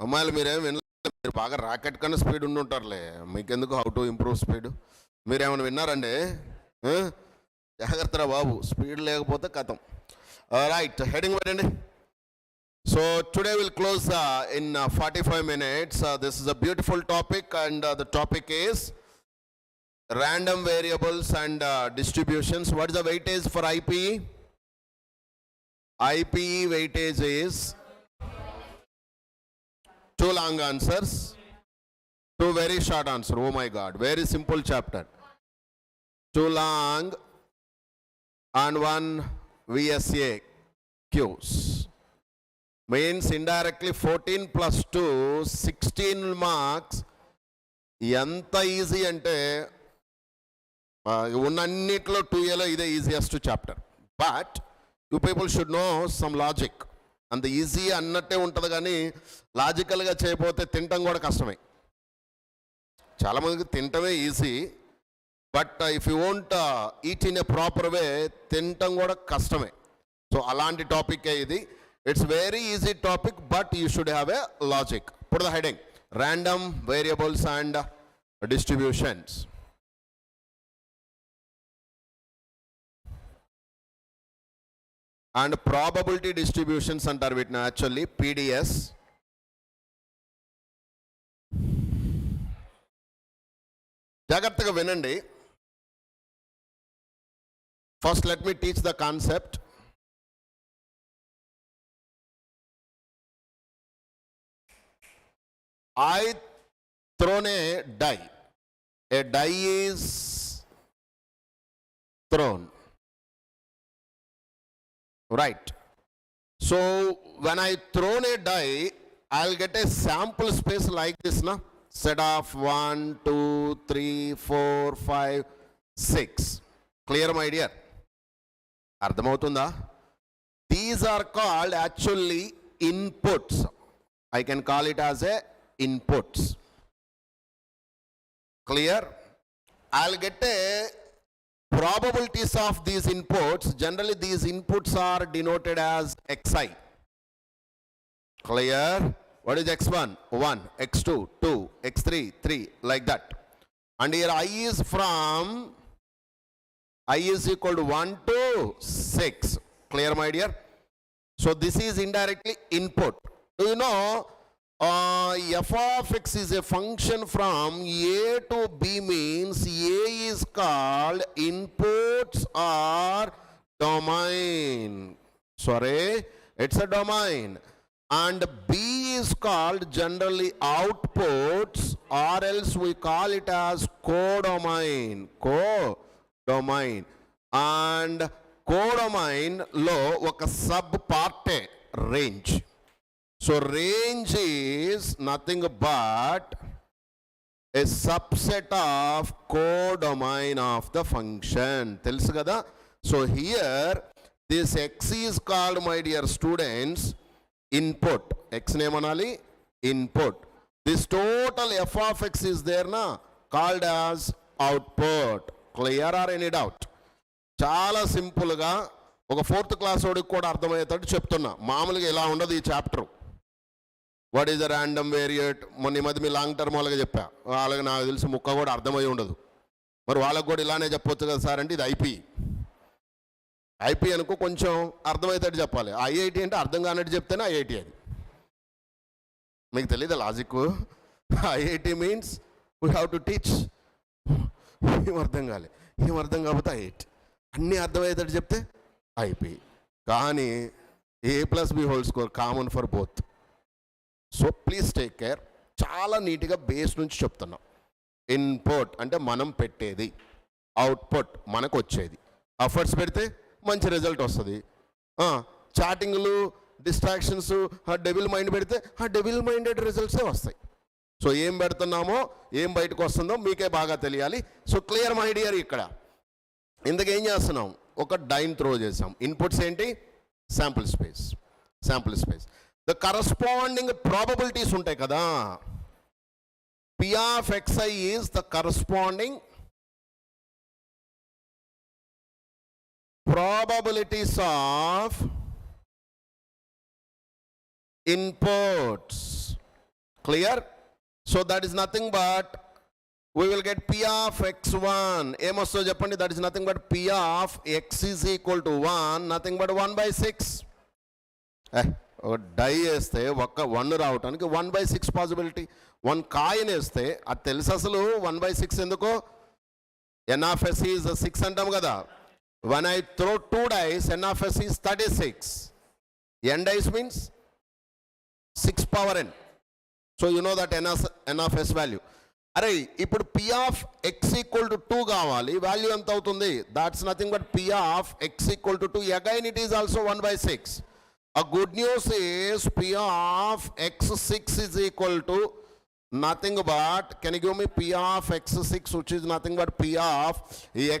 అమ్మాయిలు మీరేం వినలేదు, మీరు బాగా రాకెట్ కన్నా స్పీడ్ ఉండి ఉంటారులే, మీకెందుకు హౌ టు ఇంప్రూవ్ స్పీడ్. మీరేమైనా విన్నారండి? జాగ్రత్తరా బాబు, స్పీడ్ లేకపోతే కథం. రైట్, హెడింగ్ పెట్టండి. So today we'll close in 45 minutes. This is a beautiful topic, and the topic is random variables and distributions. What is the weightage for IPE? IPE weightage is 2 long answers, 2 very short answers. Oh my God, very simple chapter. 2 long and 1 VSA Qs. Means indirectly 14 plus 2, 16 marks. ఎంత easy అంటే ఉన్నన్నిట్లో 2Aలో ఇదే easiest chapter. But you people should know some logic. అంత easy అన్నట్టే ఉంటుంది, కానీ లాజికల్గా చేయకపోతే తినటం కూడా కష్టమే. చాలామందికి తినటమే easy, but if you won't eat in a proper way తినటం కూడా కష్టమే. సో అలాంటి టాపికే ఇది. It's very easy topic, but you should have a logic. Put the heading: random variables and distributions. And probability distributions antar vitna actually PDS. Jagrataga vinandi. First let me teach the concept. I thrown a die. A die is thrown. Right. So when I thrown a die, I'll get a sample space like this, na? Set of 1, 2, 3, 4, 5, 6. Clear, my dear? Ardhamautunda? These are called actually inputs. I can call it as a inputs. Clear? I'll get a probabilities of these inputs. Generally these inputs are denoted as xi. Clear? What is x1? 1, x2, 2, x3, 3, like that. And here I is from, I is equal to 1 to 6. Clear, my dear? So this is indirectly input. Do you know f of x is a function from A to B, means A is called inputs or domain. Sorry, it's a domain. And B is called generally outputs, or else we call it as codomain. Codomain. And codomain lo oka sub part range. So range is nothing but a subset of codomain of the function. Telusu kada? So here this x is called, my dear students, input. X name anali input. This total f of x is there na, called as output. Clear or any doubt? చాలా సింపుల్గా ఒక 4th class వాడికి కూడా అర్థమయ్యేటట్టు చెప్తున్నా. మామూలుగా ఇలా ఉండదు ఈ chapter. What is the random variate, మొన్న ఈ మధ్య మీ లాంగ్ టర్మ్ వాళ్ళకి చెప్పా, వాళ్ళకి నాకు తెలిసి ముక్క కూడా అర్థమై ఉండదు. మరి వాళ్ళకి కూడా ఇలానే చెప్పొచ్చు కదా సార్ అంటే, ఇది ఐపీ అనుకో, కొంచెం అర్థమయ్యేటట్టు చెప్పాలి. ఐఐటి అంటే అర్థం కానట్టు చెప్తేనే ఐఐటి. అది మీకు తెలియదు logic. IIT means we have to teach. ఏం అర్థం కాలే, ఏం అర్థం కాకపోతే ఐఐటి, అన్నీ అర్థమయ్యేటట్టు చెప్తే ఐపీ. కానీ A+B² common for both. So please take care. చాలా నీట్గా బేస్ నుంచి చెప్తున్నాం. ఇన్పుట్ అంటే మనం పెట్టేది, అవుట్పుట్ మనకు వచ్చేది. ఎఫర్ట్స్ పెడితే మంచి రిజల్ట్ వస్తుంది. చాటింగ్లు, డిస్ట్రాక్షన్స్, డెవిల్ మైండ్ పెడితే డెవిల్ మైండెడ్ రిజల్ట్సే వస్తాయి. సో ఏం పెడుతున్నామో ఏం బయటకు వస్తుందో మీకే బాగా తెలియాలి. So clear my dear. ఇక్కడ ఇందుకేం చేస్తున్నాం, ఒక డైన్ త్రో చేసాం. ఇన్పుట్స్ ఏంటి? Sample space. The corresponding probabilities ఉంటాయి కదా. P of xi is the corresponding probabilities of inputs. Clear? So that is nothing but we will get P of x1. Emosto cheppandi, that is nothing but P of x is equal to 1, nothing but 1 by 6. Die వేస్తే ఒక్క 1 రావటానికి 1 by 6 possibility. 1 coin వేస్తే అది తెలుసు అసలు 1 by 6 ఎందుకో. n of s is 6 అంటాం కదా. When I throw 2 dice, n of s is 36. n dice means 6 power n. So you know that n of s value. అరే ఇప్పుడు P of x equal to 2 కావాలి, value ఎంత అవుతుంది? That's nothing but P of x equal to 2. Again it is also 1 by 6. A good news is P of x6 is equal to nothing but, can you give me P of x6, which is nothing but P of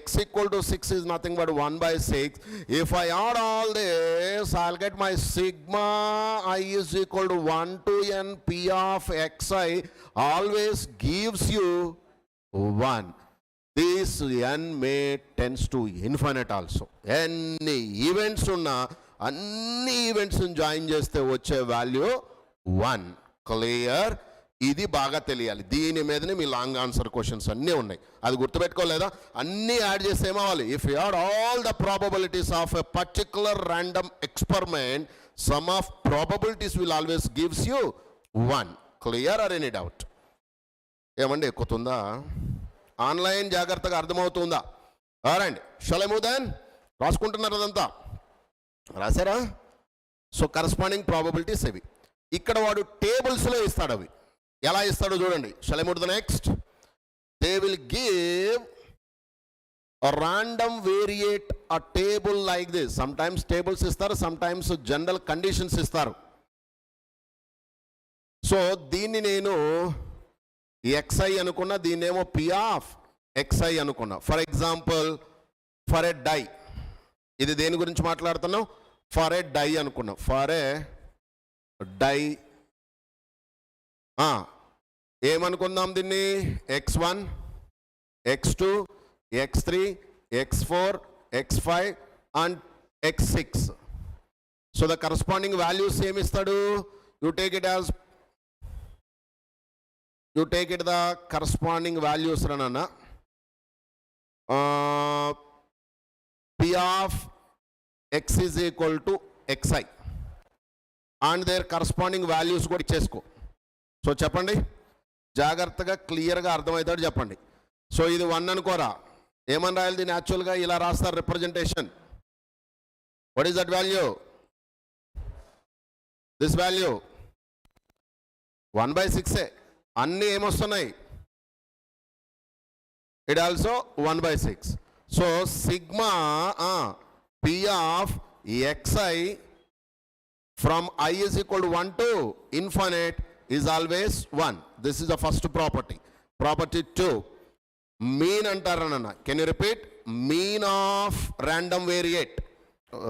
x equal to 6 is nothing but 1 by 6. If I add all this, I'll get my sigma I is equal to 1 to n P of xi always gives you 1. This n may tends to infinite also. Any events unna అన్ని events join చేస్తే వచ్చే value 1. Clear? ఇది బాగా తెలియాలి. దీని మీదనే మీ long answer questions అన్నీ ఉన్నాయి. అది గుర్తుపెట్టుకోలేదా? అన్నీ యాడ్ చేస్తే ఏమవ్వాలి? If you add all the probabilities of a particular random experiment, sum of probabilities will always gives you 1. Clear or any doubt? ఏమండి ఎక్కుతుందా? ఆన్లైన్ జాగ్రత్తగా అర్థమవుతుందా? రండి, షల్ ఐ మూవ్ దెన్? రాసుకుంటున్నారు అదంతా? రాసారా? సో కరస్పాండింగ్ ప్రాబబిలిటీస్ ఇవి. ఇక్కడ వాడు టేబుల్స్లో ఇస్తాడు. అవి ఎలా ఇస్తాడో చూడండి. Shall I move the next? They will give a random variate a table like this. Sometimes tables ఇస్తారు, sometimes general conditions ఇస్తారు. సో దీన్ని నేను xi అనుకున్నా, దీన్నేమో P of xi అనుకున్నా. For example, for a die, ఇది దేని గురించి మాట్లాడుతున్నాం? ఫర్ ఏ డై అనుకున్నాం. ఫర్ ఏ డై ఏమనుకుందాం దీన్ని? x1, x2, x3, x4, x5 and x6. So the corresponding values ఏమిస్తాడు? You take it the corresponding values రనన్నా. P of x is equal to xi and their corresponding values కూడా ఇచ్చేసుకో. So చెప్పండి, జాగ్రత్తగా క్లియర్గా అర్థమవుతాడు చెప్పండి. So ఇది 1 అనుకోరా, ఏమని రాయాలి దీన్ని? యాక్చువల్గా ఇలా రాస్తారు representation. What is that value? This value 1 by 6. అన్నీ ఏమొస్తున్నాయి? It also 1 by 6. So sigma P of xi from I is equal to 1 to infinite is always 1. This is the first property. Property 2, mean antaranana. Can you repeat? Mean of random variate.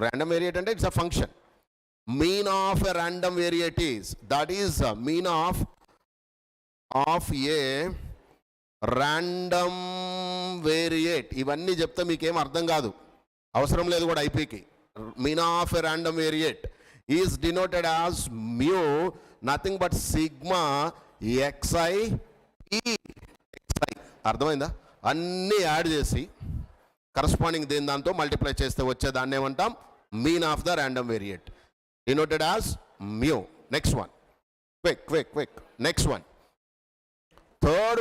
Random variate and it's a function. Mean of a random variate is, that is mean of a random variate. ఇవన్నీ చెప్తే మీకేం అర్థం కాదు, అవసరం లేదు కూడా ఐపీకి. Mean of a random variate is denoted as mu, nothing but sigma xi p xi. అర్థమైందా? అన్నీ యాడ్ చేసి కరస్పాండింగ్ దేని దాంతో మల్టిప్లై చేస్తే వచ్చే దాన్ని ఏమంటాం? Mean of the random variate, denoted as mu. Next one, quick. Next one, third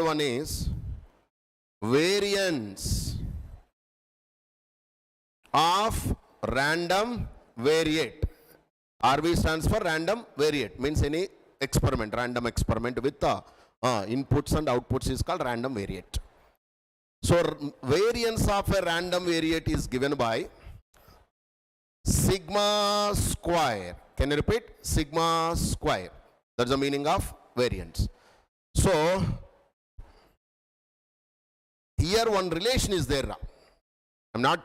one is variance of random variate. RV stands for random variate, means any experiment, random experiment with inputs and outputs is called random variate. So variance of a random variate is given by sigma square. Can you repeat? Sigma square. That's the meaning of variance. So here one relation is there. I'm not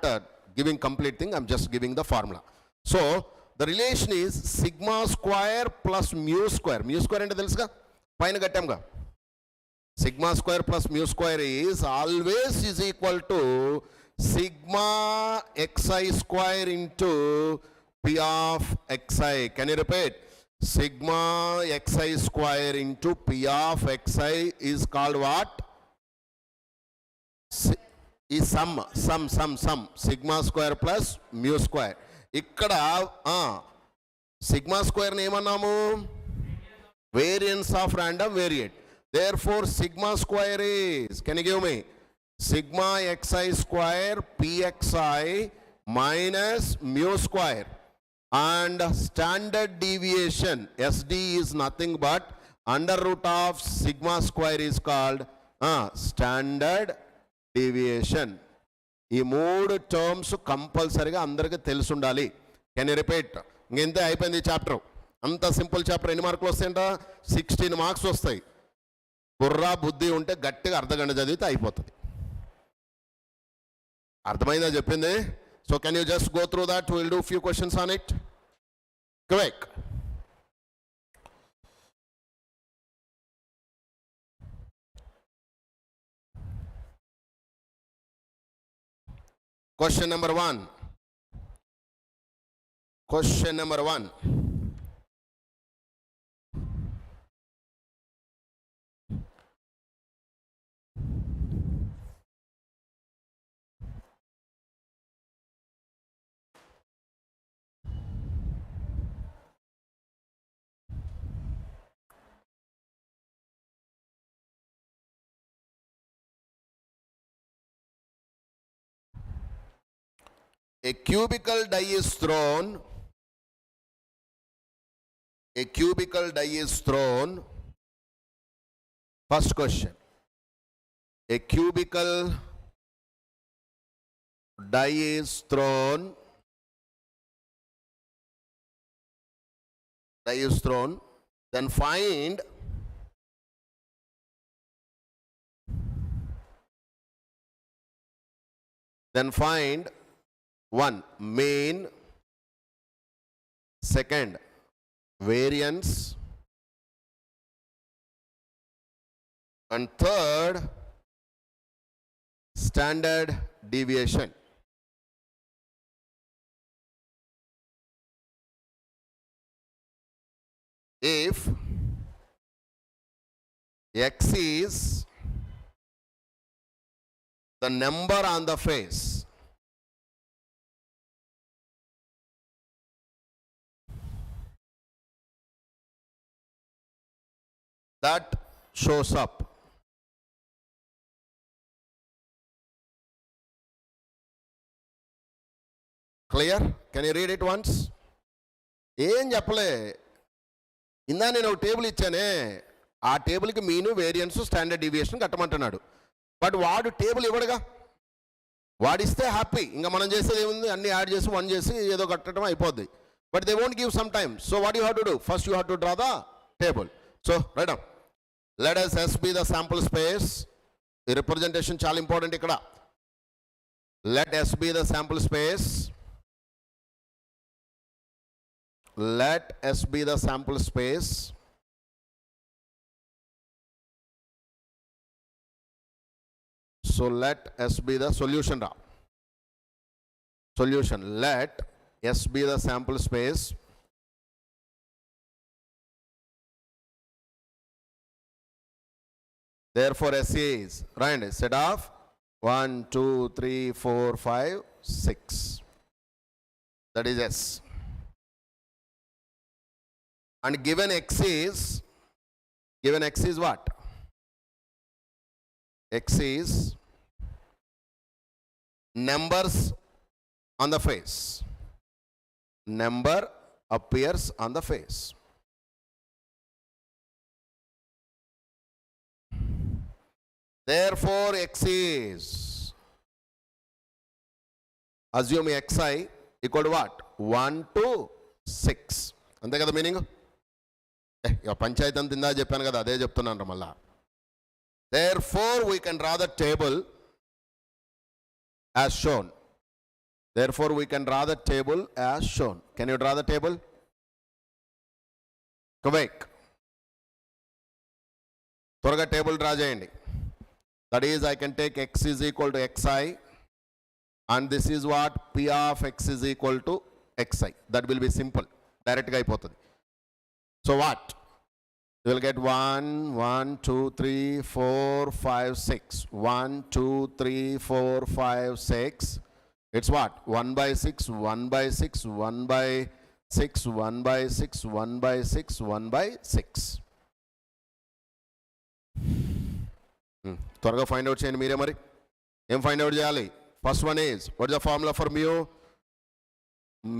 giving complete thing, I'm just giving the formula. So the relation is sigma square plus mu square. Mu square ante telusuga, paina gattamga. Sigma square plus mu square is always is equal to sigma xi square into p of xi. Can you repeat? Sigma xi square into p of xi is called what? Is sum. Sigma square plus mu square. ikkada sigma square ni emanamu? Variance of random variate. Therefore sigma square is, can you give me? Sigma xi square pxi minus mu square. And standard deviation SD is nothing but under root of sigma square is called standard deviation. ఈ మూడు terms కంపల్సరీగా అందరికీ తెలిసి ఉండాలి. Can you repeat? ఇంకెంతే, అయిపోయింది chapter. అంత simple chapter. ఎన్ని మార్కులు వస్తాయంట? 16 మార్క్స్ వస్తాయి. బుర్రా బుద్ధి ఉంటే గట్టిగా అర్ధగంట చదివితే అయిపోతుంది. అర్థమైందా చెప్పింది? So can you just go through that? We'll do a few questions on it. Correct. Question number 1. Question number 1. A cubical die is thrown. A cubical die is thrown. First question. A cubical die is thrown. Die is thrown. Then find one, mean. Second, variance. And third, standard deviation. If x is the number on the face, that shows up. Clear? Can you read it once? ఏం చెప్పలే, ఇందా నేను ఒక table ఇచ్చానే, ఆ టేబుల్కి మీను, variance, standard deviation కట్టమంటున్నాడు. But వాడు table ఇవ్వడుగా. వాడిస్తే happy, ఇంకా మనం చేసేది ఏముంది, అన్ని యాడ్ చేసి 1 చేసి ఏదో కట్టడం అయిపోద్ది. But they won't give some time. So what you have to do? First you have to draw the table. So write down. Let us S be the sample space. The representation చాలా important ఇక్కడ. Let S be the sample space. Let S be the sample space. So let S be the solution. Solution. Let S be the sample space. Therefore S is, right, set of 1, 2, 3, 4, 5, 6. That is S. And given X is what? X is numbers on the face. Number appears on the face. Therefore X is, assume Xi equal to what? 1 to 6. అంతే కదా meaning? Panchayat అంత ఇందా చెప్పాను కదా, అదే చెప్తున్నాను మళ్ళా. Therefore we can draw the table as shown. Therefore we can draw the table as shown. Can you draw the table? Quick. త్వరగా టేబుల్ డ్రా చేయండి. That is, I can take X is equal to Xi. and this is what? P of x is equal to xi. That will be simple. Direct ga అయిపోతుంది. So what? You will get 1, 1, 2, 3, 4, 5, 6. 1, 2, 3, 4, 5, 6. It's what? 1 by 6, 1 by 6, 1 by 6, 1 by 6, 1 by 6, 1 by 6. త్వరగా find out చేయండి మీరే మరి. ఏం find out చేయాలి? First one is, what is the formula for mu?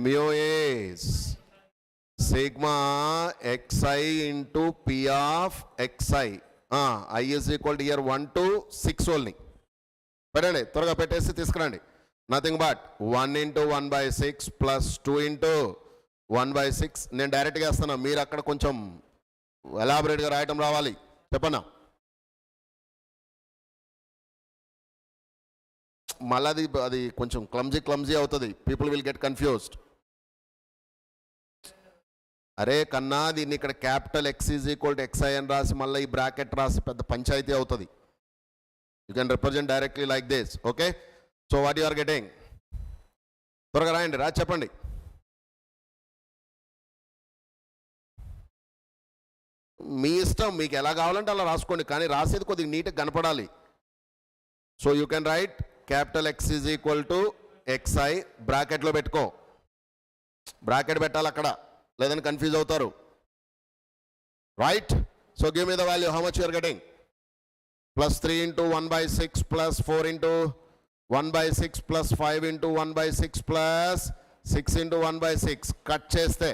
Mu is sigma xi into p of xi. I is equal to here 1 to 6 only. పెట్టండి, త్వరగా పెట్టేసి తీసుకురండి. Nothing but 1 into 1 by 6 plus 2 into 1 by 6. నేను డైరెక్ట్గా వేస్తాను, మీరు అక్కడ కొంచెం ఎలాబరేట్గా రాయటం రావాలి. చెప్పన్నా. మళ్ళీ అది కొంచెం క్లమ్జీ అవుతుంది. People will get confused. అరే కన్నా, దీన్ని ఇక్కడ capital X is equal to X I అని రాసి మళ్ళీ ఈ బ్రాకెట్ రాసి పెద్ద పంచాయతీ అవుతుంది. You can represent directly like this. Okay, so what you are getting? త్వరగా రాయండి, రా చెప్పండి. మీ ఇష్టం, మీకు ఎలా కావాలంటే అలా రాసుకోండి, కానీ రాసేది కొద్దిగా నీట్గా కనపడాలి. So you can write capital X is equal to X I, బ్రాకెట్లో పెట్టుకో. బ్రాకెట్ పెట్టాలి అక్కడ, లేదని కన్ఫ్యూజ్ అవుతారు. Right? So give me the value, how much you are getting? Plus 3 into 1 by 6 plus 4 into 1 by 6 plus 5 into 1 by 6 plus 6 into 1 by 6. Cut చేస్తే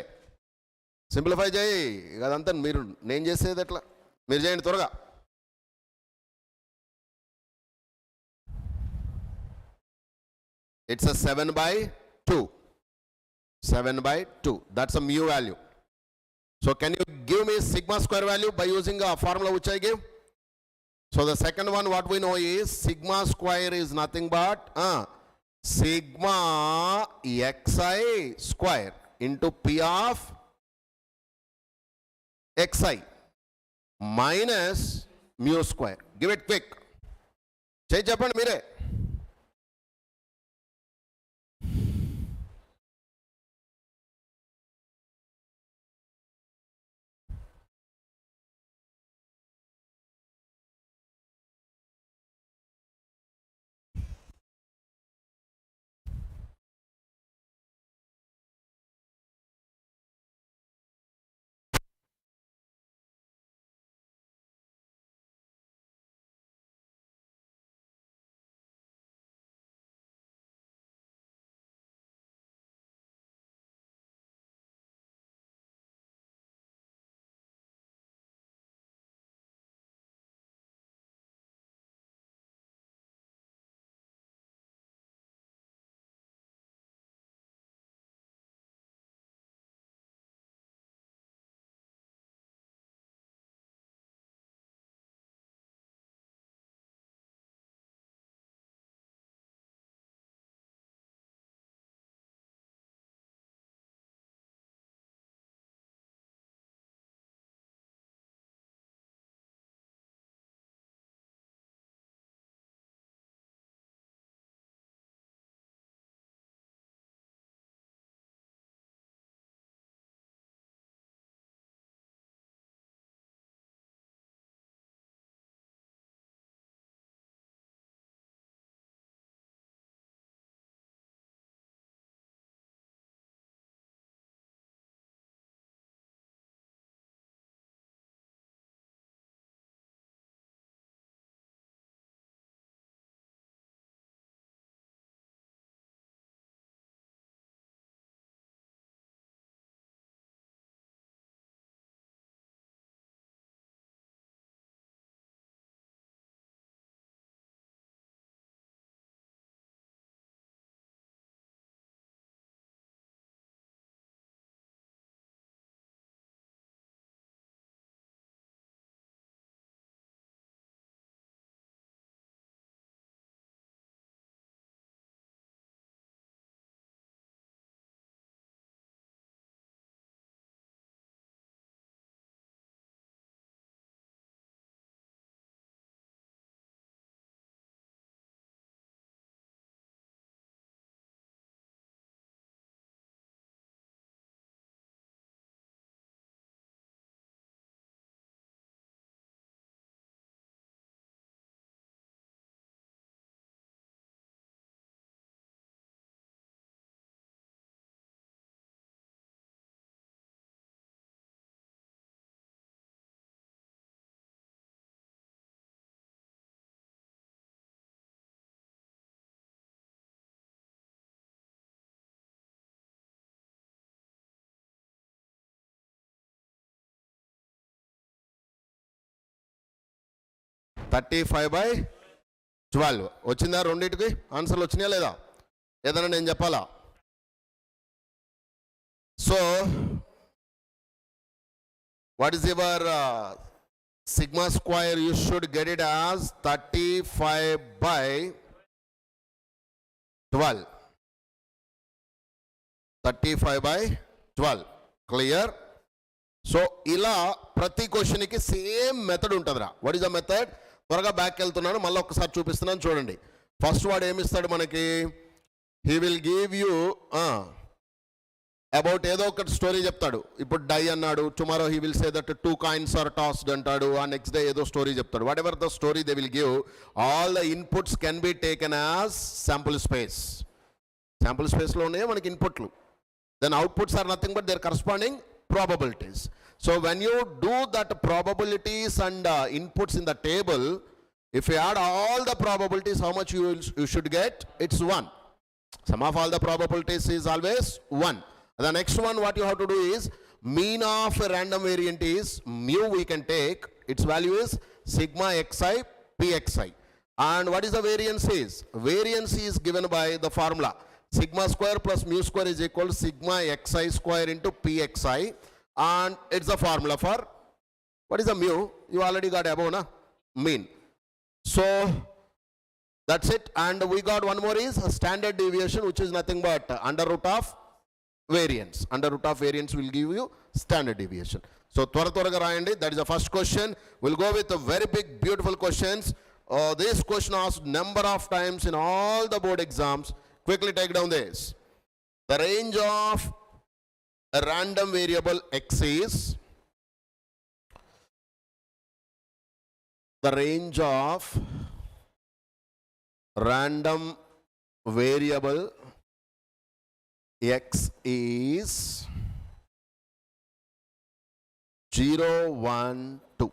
simplify చేయి. అదంతా మీరు, నేను చేసేది ఎట్లా, మీరు చేయండి త్వరగా. It's a 7 by 2. 7 by 2. That's a mu value. So can you give me sigma square value by using a formula which I gave? So the second one, what we know is sigma square is nothing but sigma xi square into p of xi minus mu square. Give it quick. చెప్పండి మీరే. 35/12 వచ్చిందా? రెండింటికి ఆన్సర్లు వచ్చినాయా లేదా? ఏదైనా నేను చెప్పాలా? So what is your sigma square? You should get it as 35/12. 35/12. Clear? So ఇలా ప్రతి క్వశ్చన్ కి సేమ్ మెథడ్ ఉంటుందిరా. What is the method? త్వరగా బ్యాక్ వెళ్తున్నాను, మళ్ళీ ఒకసారి చూపిస్తున్నాను చూడండి. ఫస్ట్ వాడు ఏమిస్తాడు మనకి? He will give you about ఏదో ఒక స్టోరీ చెప్తాడు. ఇప్పుడు డై అన్నాడు, tomorrow he will say that 2 coins are tossed అంటాడు, ఆ నెక్స్ట్ డే ఏదో స్టోరీ చెప్తాడు. What ever the story they will give, all the inputs can be taken as sample space. Sample స్పేస్లో ఉన్నాయి మనకి ఇన్పుట్లు. Then outputs are nothing but their corresponding probabilities. So when you do that probabilities and inputs in the table, if you add all the probabilities, how much you should get? It's 1. Sum of all the probabilities is always 1. The next one what you have to do is mean of a random variant is mu. We can take its value is sigma xi pxi. And what is the variance is? Variance is given by the formula sigma square plus mu square is equal to sigma xi square into pxi, and it's the formula for what is the mu? You already got above na mean. So that's it. And we got one more is a standard deviation, which is nothing but under root of variance. Under root of variance will give you standard deviation. So త్వరగా రాయండి. That is the first question. We'll go with a very big beautiful questions. This question asked number of times in all the board exams. Quickly take down this. The range of a random variable x is, the range of random variable x is 0, 1, 2.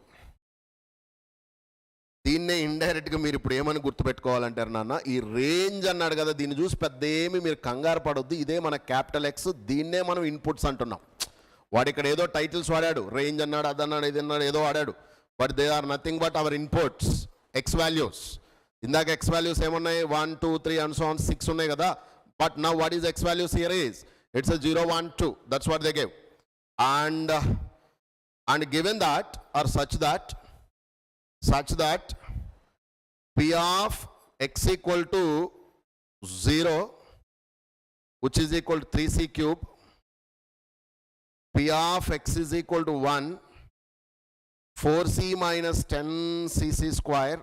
దీన్నే ఇండైరెక్ట్గా మీరు ఇప్పుడు ఏమని గుర్తుపెట్టుకోవాలంటారు నాన్న, ఈ range అన్నాడు కదా, దీన్ని చూసి పెద్ద ఏమి మీరు కంగారు పడొద్దు. ఇదే మన క్యాపిటల్ ఎక్స్, దీన్నే మనం ఇన్పుట్స్ అంటున్నాం. వాడు ఇక్కడ ఏదో టైటిల్స్ వాడాడు, రేంజ్ అన్నాడు, అదన్నాడు, ఇది అన్నాడు, ఏదో వాడాడు. But they are nothing but our inputs, X values. ఇందాక ఎక్స్ వాల్యూస్ ఏమున్నాయి? 1, 2, 3 and so on 6 ఉన్నాయి కదా. But now what is X values here is it's 0, 1, 2. That's what they gave. And given that or such that p of x equal to 0, which is equal to 3c cube, p of x is equal to 1, 4c minus 10cc square,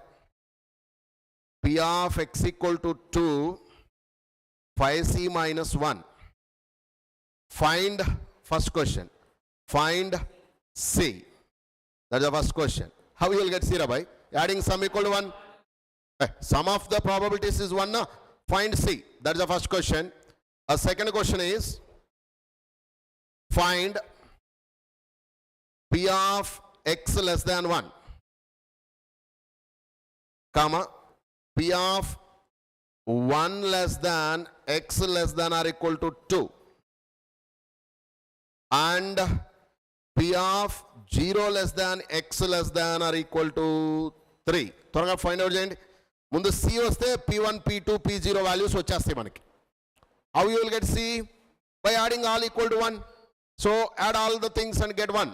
p of x equal to 2, 5c minus 1. Find, first question, find c. That's the first question. How you will get c, Rabai? Adding sum equal to 1. Sum of the probabilities is 1. Na? Find c. That is the first question. A second question is find p of x less than 1, comma p of 1 less than x less than or equal to 2, and p of 0 less than x less than or equal to 3. త్వరగా find out చేయండి. ముందు c వస్తే p1, p2, p0 values వచ్చేస్తాయి మనకి. How you will get c? By adding all equal to 1. So add all the things and get 1.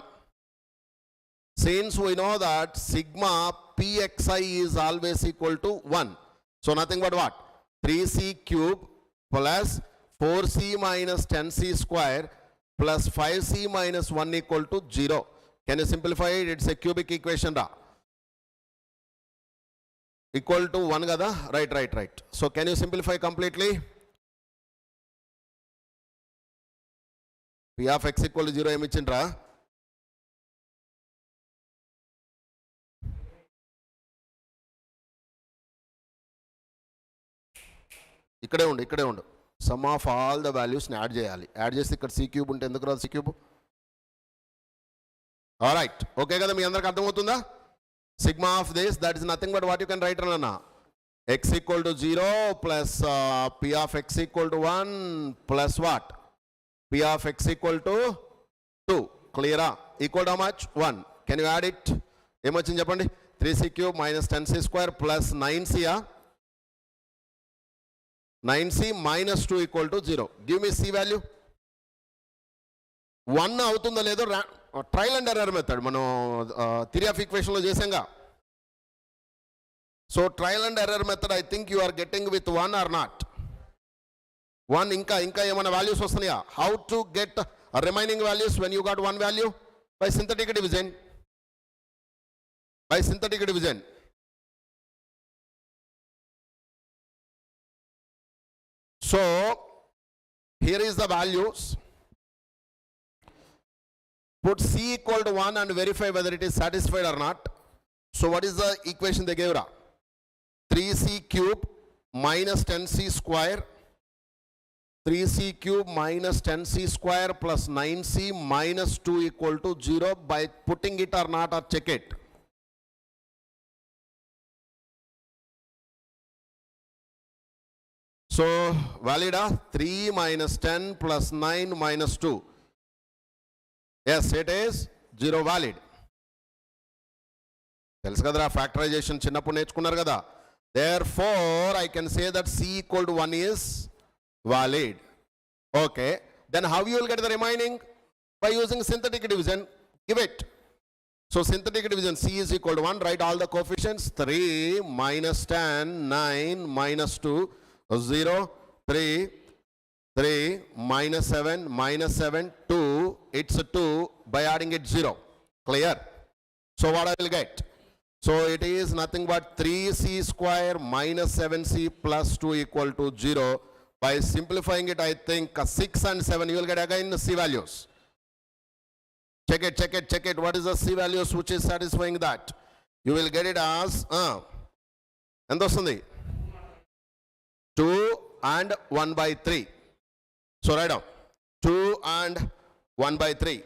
Since we know that sigma pxi is always equal to 1. So nothing but what? 3c cube plus 4c minus 10c square plus 5c minus 1 equal to 0. Can you simplify it? It's a cubic equation ra. Equal to 1 kada? Right. So can you simplify completely? P of x equal to 0 ఏమి ఇచ్చిండ్రా? ఇక్కడే ఉండు. Sum of all the వాల్యూస్ని add చేయాలి. Add చేసి ఇక్కడ c cube ఉంటే ఎందుకు రాదు c క్యూబ్? ఆల్రైట్, ఓకే కదా, మీ అందరికి అర్థమవుతుందా? Sigma of this, that is nothing but what you can write అన్న, x equal to 0 plus p of x equal to 1 plus what? p of x equal to 2. క్లియరా? Equal to how much? 1. Can you add it? ఏమొచ్చింది చెప్పండి. 3c cube minus 10c square plus 9c. 9c minus 2 equal to 0. Give me c value. 1 అవుతుందో లేదో trial and error method మనం theory of ఈక్వేషన్లో చేసాంగా. So trial and error method I think you are getting with 1 or not. 1 ఇంకా ఏమైనా values వస్తున్నాయా? How to get remaining values when you got 1 value? By synthetic division. By synthetic division. So here is the values. Put c equal to 1 and verify whether it is satisfied or not. So what is the equation they gave? 3c cube minus 10c square. 3c cube minus 10c square plus 9c minus 2 equal to 0. By putting it or not, or check it. So valid 3 minus 10 plus 9 minus 2. Yes, it is 0 valid. తెలుసు కదరా factorisation చిన్నప్పుడు నేర్చుకున్నారు కదా. Therefore I can say that c equal to 1 is valid. Okay, then how you will get the remaining? By using synthetic division. Give it. So synthetic division, c is equal to 1. Write all the coefficients. 3 minus 10 9 minus 2 0, 3 minus 7 2, it's 2. By adding it 0. Clear? So what I will get? So it is nothing but 3c square minus 7c plus 2 equal to 0. By simplifying it, I think 6 and 7 you will get again the c values. Check it. What is the c values which is satisfying that? You will get it as ఎంత వస్తుంది? 2 and 1 by 3. So write down 2 and 1 by 3.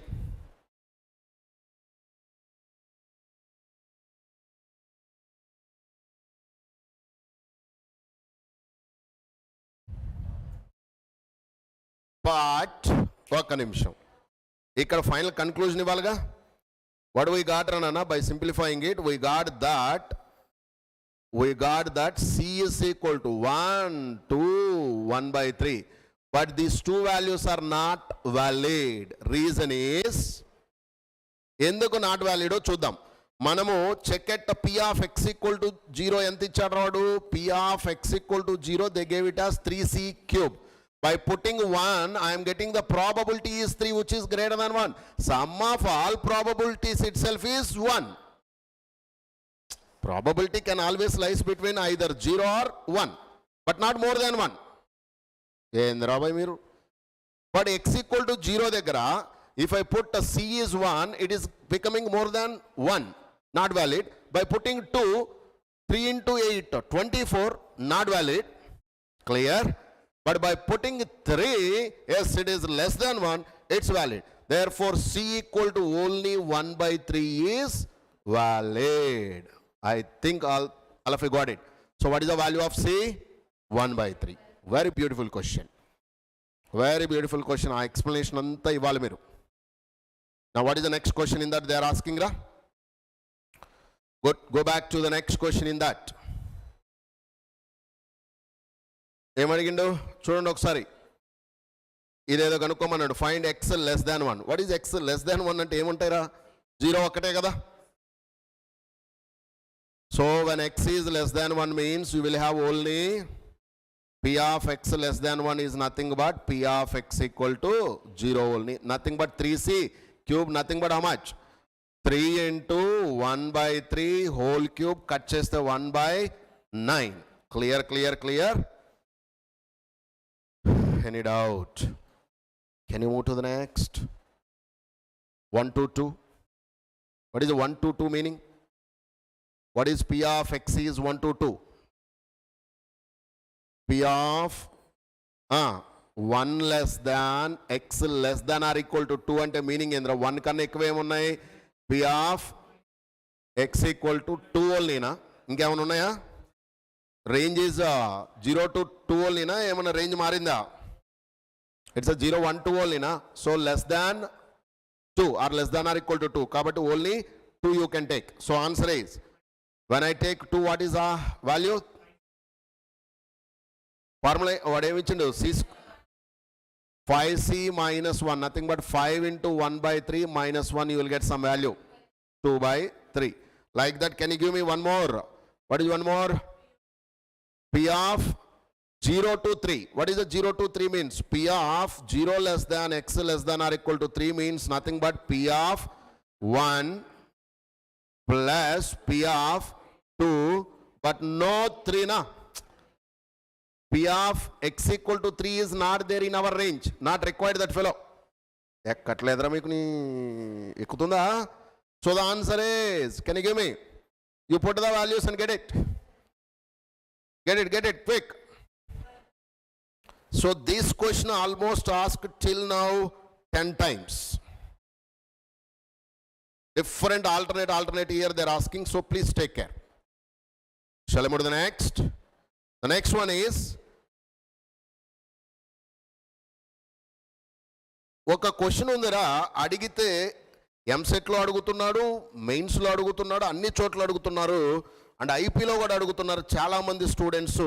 But ఒక్క నిమిషం, ఇక్కడ final conclusion ఇవ్వాలిగా. What we got Ranana? By simplifying it, we got that c is equal to 1 2 1 by 3, but these two values are not valid. Reason is ఎందుకు not వ్యాలిడో చూద్దాం. మనము check at p of x equal to 0 ఎంత ఇచ్చాడు రాడు? p of x equal to 0 they gave it as 3c cube. By putting 1 I am getting the probability is 3 which is greater than 1. Sum of all probabilities itself is 1. Probability can always lies between either 0 or 1, but not more than 1. Yendrabai miru. But x equal to 0 దగ్గర if I put a c is 1, it is becoming more than 1, not valid. By putting 2, 3 into 8 24, not valid. Clear? But by putting 3, yes, it is less than 1, it's valid. Therefore c equal to only 1 by 3 is valid. I think all of you got it. So what is the value of c? 1 by 3. Very beautiful question. Very beautiful question. Our explanation anta ivali meeru. Now what is the next question in that they are asking ra? Go back to the next question in that. ఏం అడిగిండు చూడండి ఒకసారి. ఇదేదో కనుక్కోమన్నాడు. Find x less than 1. What is x less than 1 అంటే ఏముంటాయిరా? 0 ఒక్కటే కదా. So when x is less than 1 means you will have only p of x less than 1 is nothing but p of x equal to 0 only. Nothing but 3c cube, nothing but how much? 3 into 1 by 3 whole cube, cut cheste 1 by 9. Clear? Any doubt? Can you move to the next? 1 to 2. What is the 1 to 2 meaning? What is p of x is 1 to 2? P of 1 less than x less than or equal to 2 అంటే meaning ఏంద్రా? 1 కన్నా ఎక్కువ ఏమున్నాయి? p of x equal to 2 ఓన్లీనా? ఇంకేమైనా ఉన్నాయా? Range is 0 to 2 ఓన్లీనా? ఏమైనా రేంజ్ మారిందా? ఇట్స్ 0 1 2 ఓన్లీనా? So less than 2 or less than or equal to 2 కాబట్టి only 2 you can take. So answer is When I take 2, what is the value? Formula, what am I do? C 5c minus 1, nothing but 5 into 1 by 3 minus 1, you will get some value. 2 by 3. Like that, can you give me one more? What is one more? P of 0 to 3. What is the 0 to 3 means? P of 0 less than x less than or equal to 3 means nothing but P of 1 plus P of 2, but no 3 na. P of x equal to 3 is not there in our range. Not required that fellow. So the answer is, can you give me? You put the values and get it. Get it, quick. So this question almost asked till now 10 times. Different alternate here they're asking, so please take care. Shall I move to the next? The next one is, ఒక question ఉందిరా, అడిగితే ఎంసెట్లో అడుగుతున్నాడు, మెయిన్స్లో అడుగుతున్నాడు, అన్ని చోట్ల అడుగుతున్నారు, అండ్ ఐపీలో కూడా అడుగుతున్నారు. చాలామంది స్టూడెంట్స్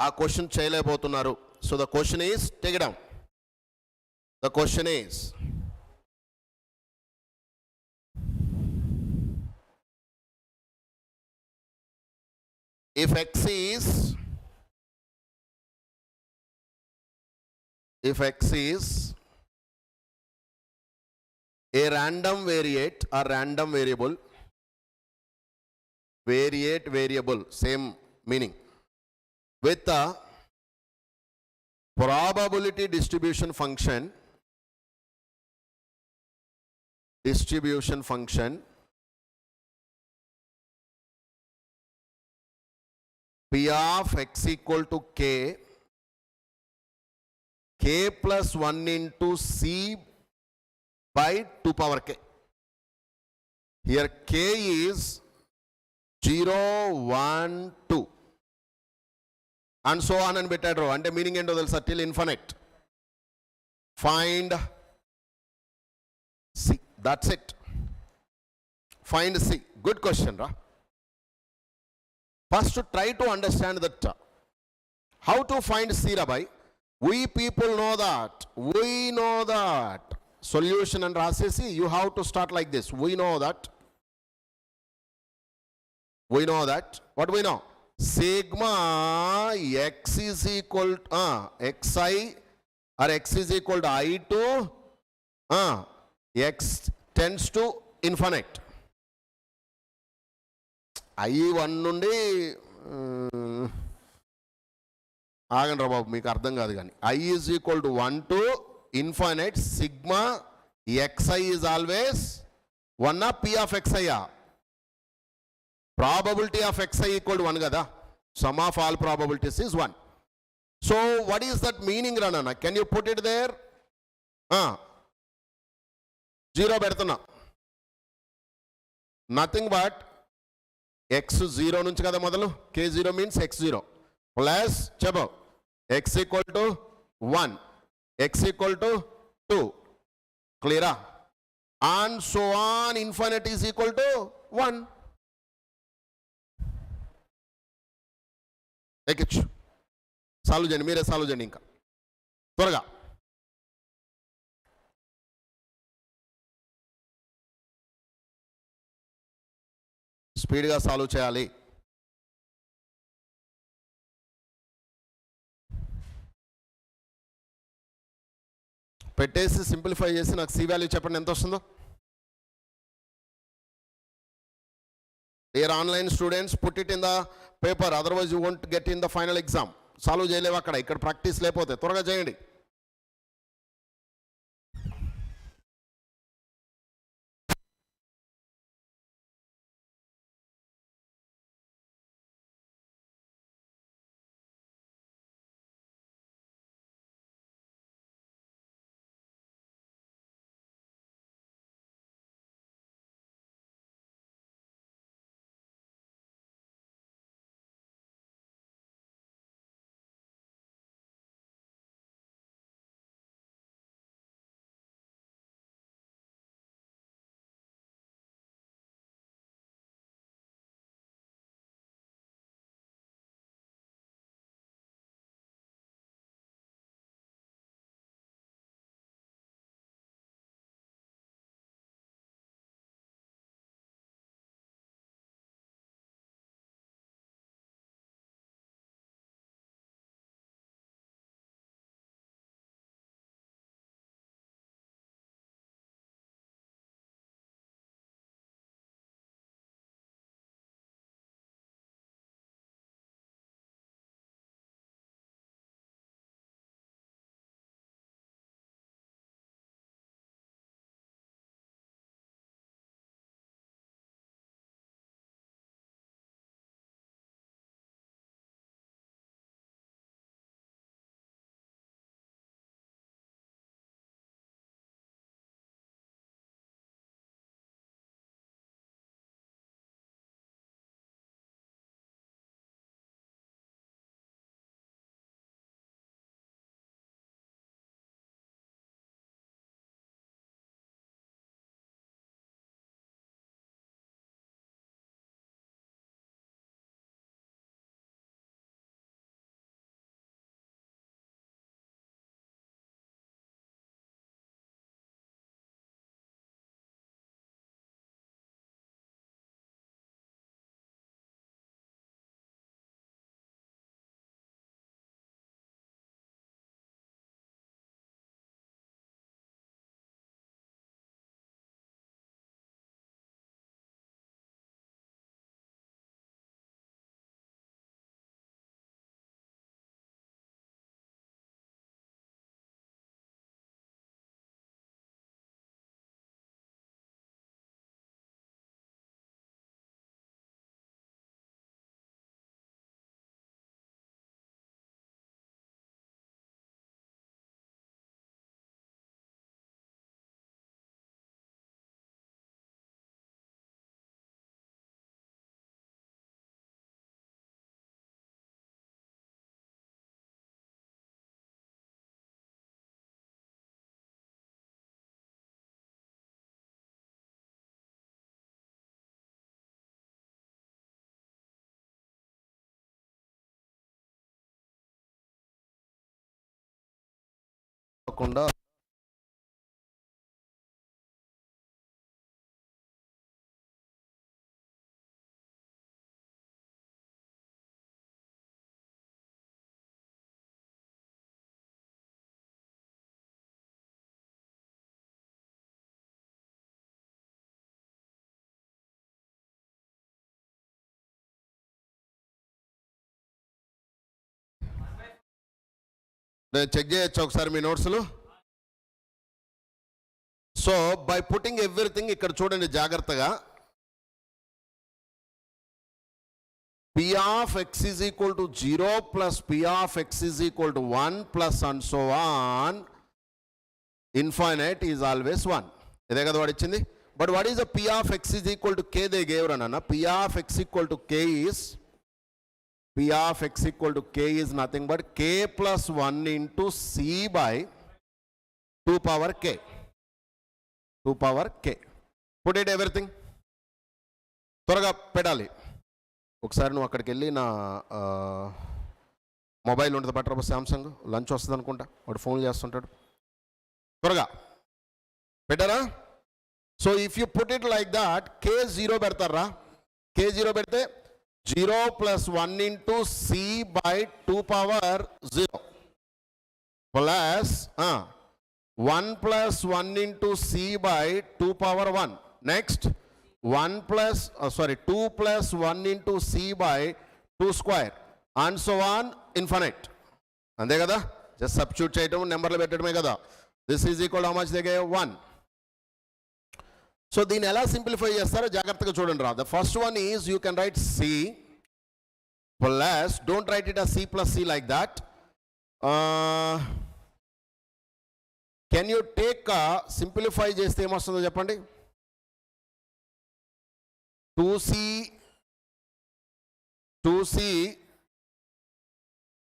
ఆ క్వశ్చన్ చేయలేకపోతున్నారు. So the question is, take it down. The question is, if x is a random variate or random variable, variate variable, same meaning, with a probability distribution function, P of x equal to k plus 1 into c by 2 power k. Here k is 0, 1, 2 and so on and betted row. Ante meaning endo telusa, till infinite. Find c. That's it. Find c. Good question, ra. First, try to understand that. How to find C, Rabai? We people know that. We know that. Solution and Rasesi, you have to start like this. We know that. We know that. What do we know? Sigma x is equal to xi or x is equal to I to x tends to infinite. I1 నుండి ఆగండి రా బాబు, మీకు అర్థం కాదు కానీ I is equal to 1 to infinite sigma xi is always 1 p of xi. Probability of xi equal to 1 కదా. Sum of all probabilities is 1. So what is that meaning, Ranana? Can you put it there? 0 పెడుతున్నా. Nothing but x 0 నుంచి కదా మొదలు, k0 means x0 plus చెప్పు x equal to 1, x equal to 2, క్లియరా? and so on infinite is equal to 1. ఎక్కిచ్చు, solve చేయండి, మీరే solve చేయండి ఇంకా త్వరగా. స్పీడ్గా సాల్వ్ చేయాలి. పెట్టేసి సింప్లిఫై చేసి నాకు సి వాల్యూ చెప్పండి ఎంత వస్తుందో. Dear online students, put it in the paper, otherwise you won't get in the final exam. Solve చేయలేవు అక్కడ, ఇక్కడ ప్రాక్టీస్ లేకపోతే త్వరగా చేయండి. చదవకుండా చెక్ చేయొచ్చు ఒకసారి మీ నోట్స్లు. సో బై పుట్టింగ్ ఎవ్రీథింగ్ ఇక్కడ చూడండి జాగ్రత్తగా. P of x is equal to 0 plus P of x is equal to 1 plus and so on. Infinite is always 1. ఇదే కదా వాడు ఇచ్చింది. But what is the P of x is equal to k they gave rana? P of x equal to k is nothing but k plus 1 into c by 2 power k. 2 power k. Put it everything. త్వరగా పెట్టాలి. ఒకసారి నువ్వు అక్కడికి వెళ్ళి నా mobile ఉంటుంది పట్టరా, Samsung lunch వస్తుంది అనుకుంటా, వాడు ఫోన్ చేస్తుంటాడు, త్వరగా పెట్టారా. So if you put it like that, K 0 పెడతారా, కే 0 పెడితే 0 plus 1 into c by 2 power 0 plus 1 plus 1 into c by 2 power 1. Next 2 plus 1 into c by 2 square and so on infinite. అంతే కదా, జస్ట్ సబ్స్టిట్యూట్ చేయటం, నెంబర్లు పెట్టడమే కదా. This is equal how much they gave 1. So దీన్ని ఎలా simplify చేస్తారో జాగ్రత్తగా చూడండి రా. The first one is you can right c plus, don't write it as c plus c like that. Can you take simplify చేస్తే ఏమొస్తుందో చెప్పండి. 2c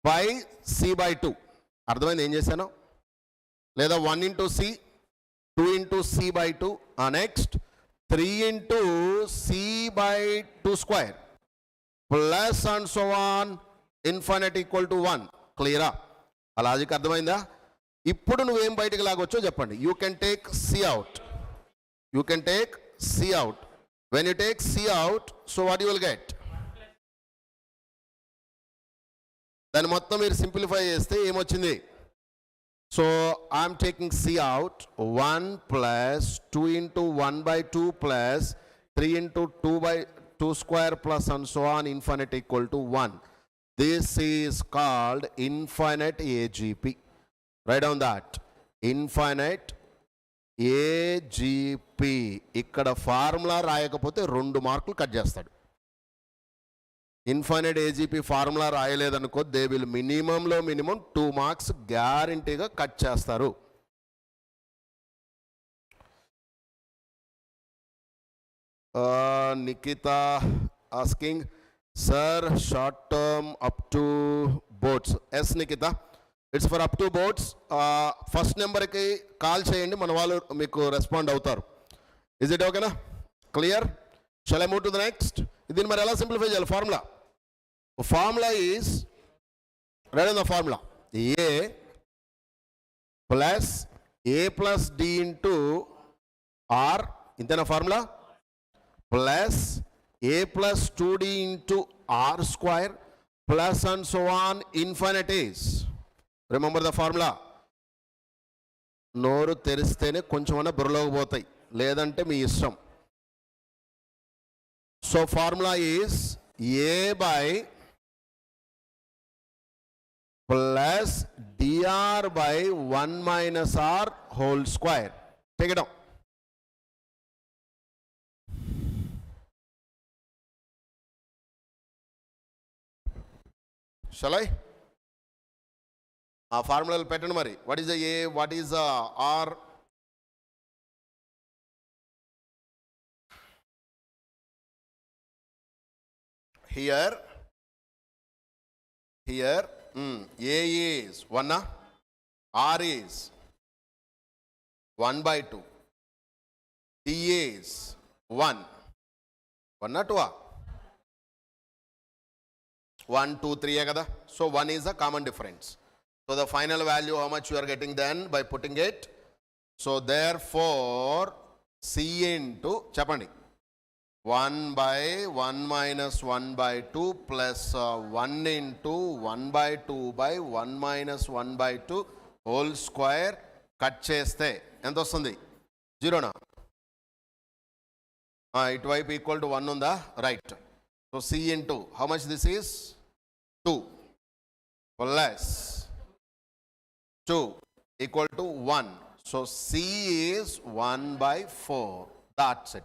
by c by 2. అర్థమైంది ఏం చేశాను? లేదా 1 into c, 2 into c by 2, next 3 into c by 2 square plus and so on infinite equal to 1. క్లియరా? ఆ logic అర్థమైందా? ఇప్పుడు నువ్వేం బయటకు లాగొచ్చో చెప్పండి. You can take c out. You can take c out. When you take c out, so what you will get? దాన్ని మొత్తం మీరు సింప్లిఫై చేస్తే ఏమొచ్చింది? So I'm taking c out. 1 plus 2 into 1 by 2 plus 3 into 2 by 2 square plus and so on infinite equal to 1. This is called infinite AGP. Write down that. Infinite AGP. ఇక్కడ formula రాయకపోతే 2 మార్కులు cut చేస్తాడు. Infinite AGP formula రాయలేదనుకో, they will మినిమంలో minimum 2 marks గ్యారంటీగా cut చేస్తారు. Nikita asking, sir, short term up to boats. Yes, Nikita, it's for up to boats. First number ki call cheyandi, మన వాళ్ళు మీకు రెస్పాండ్ అవుతారు. Is it okay na? Clear? Shall I move to the next? దీన్ని మరి ఎలా simplify చేయాలి? Formula is, right on the formula, a plus a plus d into r, ఇంతేనా formula, plus a plus 2d into r square plus and so on infinite is. Remember the formula. నోరు తెరిస్తేనే కొంచెమన్నా బుర్రలోకి పోతాయి, లేదంటే మీ ఇష్టం. So formula is a by plus dr by 1 minus r whole square. Take it down. Shall I? ఆ ఫార్ములాలు పెట్టండి మరి. What is the a, what is the r? Here a is 1, r is 1 by 2, d is 1 or 2? 1 2 3 కదా. So 1 is a common difference. So the final value, how much you are getting then by putting it? So therefore, C into, chapandi, 1 by 1 minus 1 by 2 plus 1 into 1 by 2 by 1 minus 1 by 2 whole square cut cheste. ఎంత వస్తుంది? 0 నా? ఇటువైపు equal to 1 ఉందా? Right. So C into, how much this is? 2 plus 2 equal to 1. So C is 1 by 4, etc.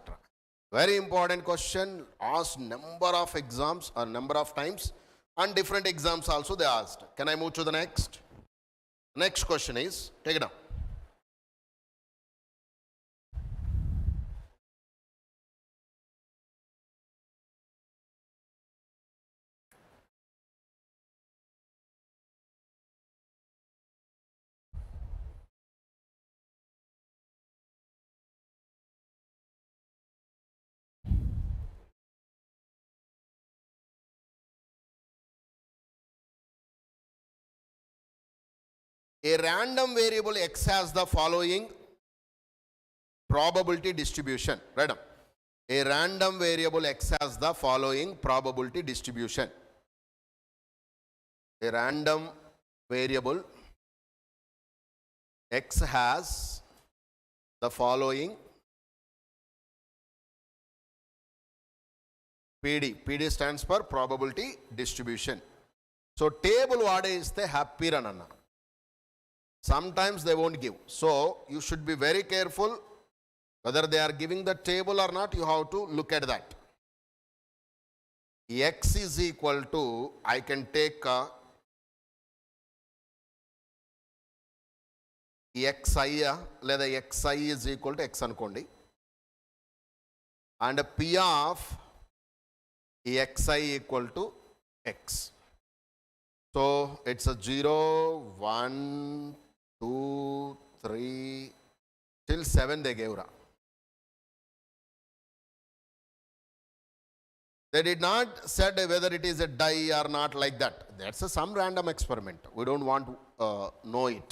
Very important question, asked number of exams or number of times, and different exams also they asked. Can I move to the next? Next question is, take it down. A random variable x has the following probability distribution. Right up. A random variable x has the following probability distribution. A random variable x has the following PD. PD stands for probability distribution. So table vade iste happy rananna. Sometimes they won't give. So you should be very careful whether they are giving the table or not. You have to look at that. X is equal to, I can take xi లేదా xi is equal to x అనుకోండి, and p of xi equal to x. So it's a 0, 1, 2, 3, till 7 they gave. They did not said whether it is a die or not like that. That's some random experiment. We don't want to know it.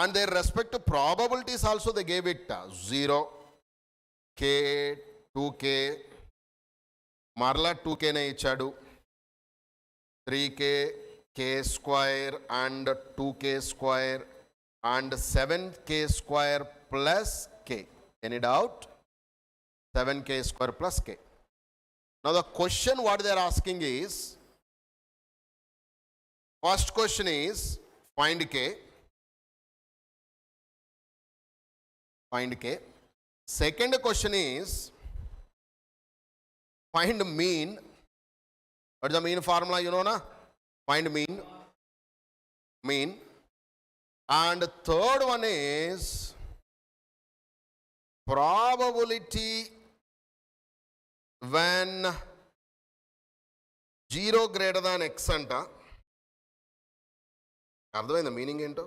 And their respect to probabilities also they gave it 0, k, 2k, marla 2k ne ichadu, 3k, k square and 2k square and 7k square plus k. Any doubt? 7k square plus k. Now the question what they are asking is, first question is find k. Find k. Second question is find mean. What is the mean formula, you know na? Find mean. Mean. And third one is probability when 0 greater than x anta. అర్థమైందా meaning ఏంటో?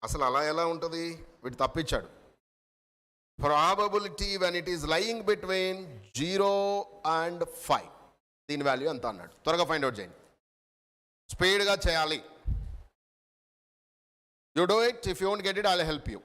అసలు అలా ఎలా ఉంటుంది? వీటి తప్పించాడు. Probability when it is lying between 0 and 5, దీని value ఎంత అన్నాడు. త్వరగా ఫైండ్ అవుట్ చేయండి, స్పీడ్గా చేయాలి. You do it. If you won't get it, I'll help you.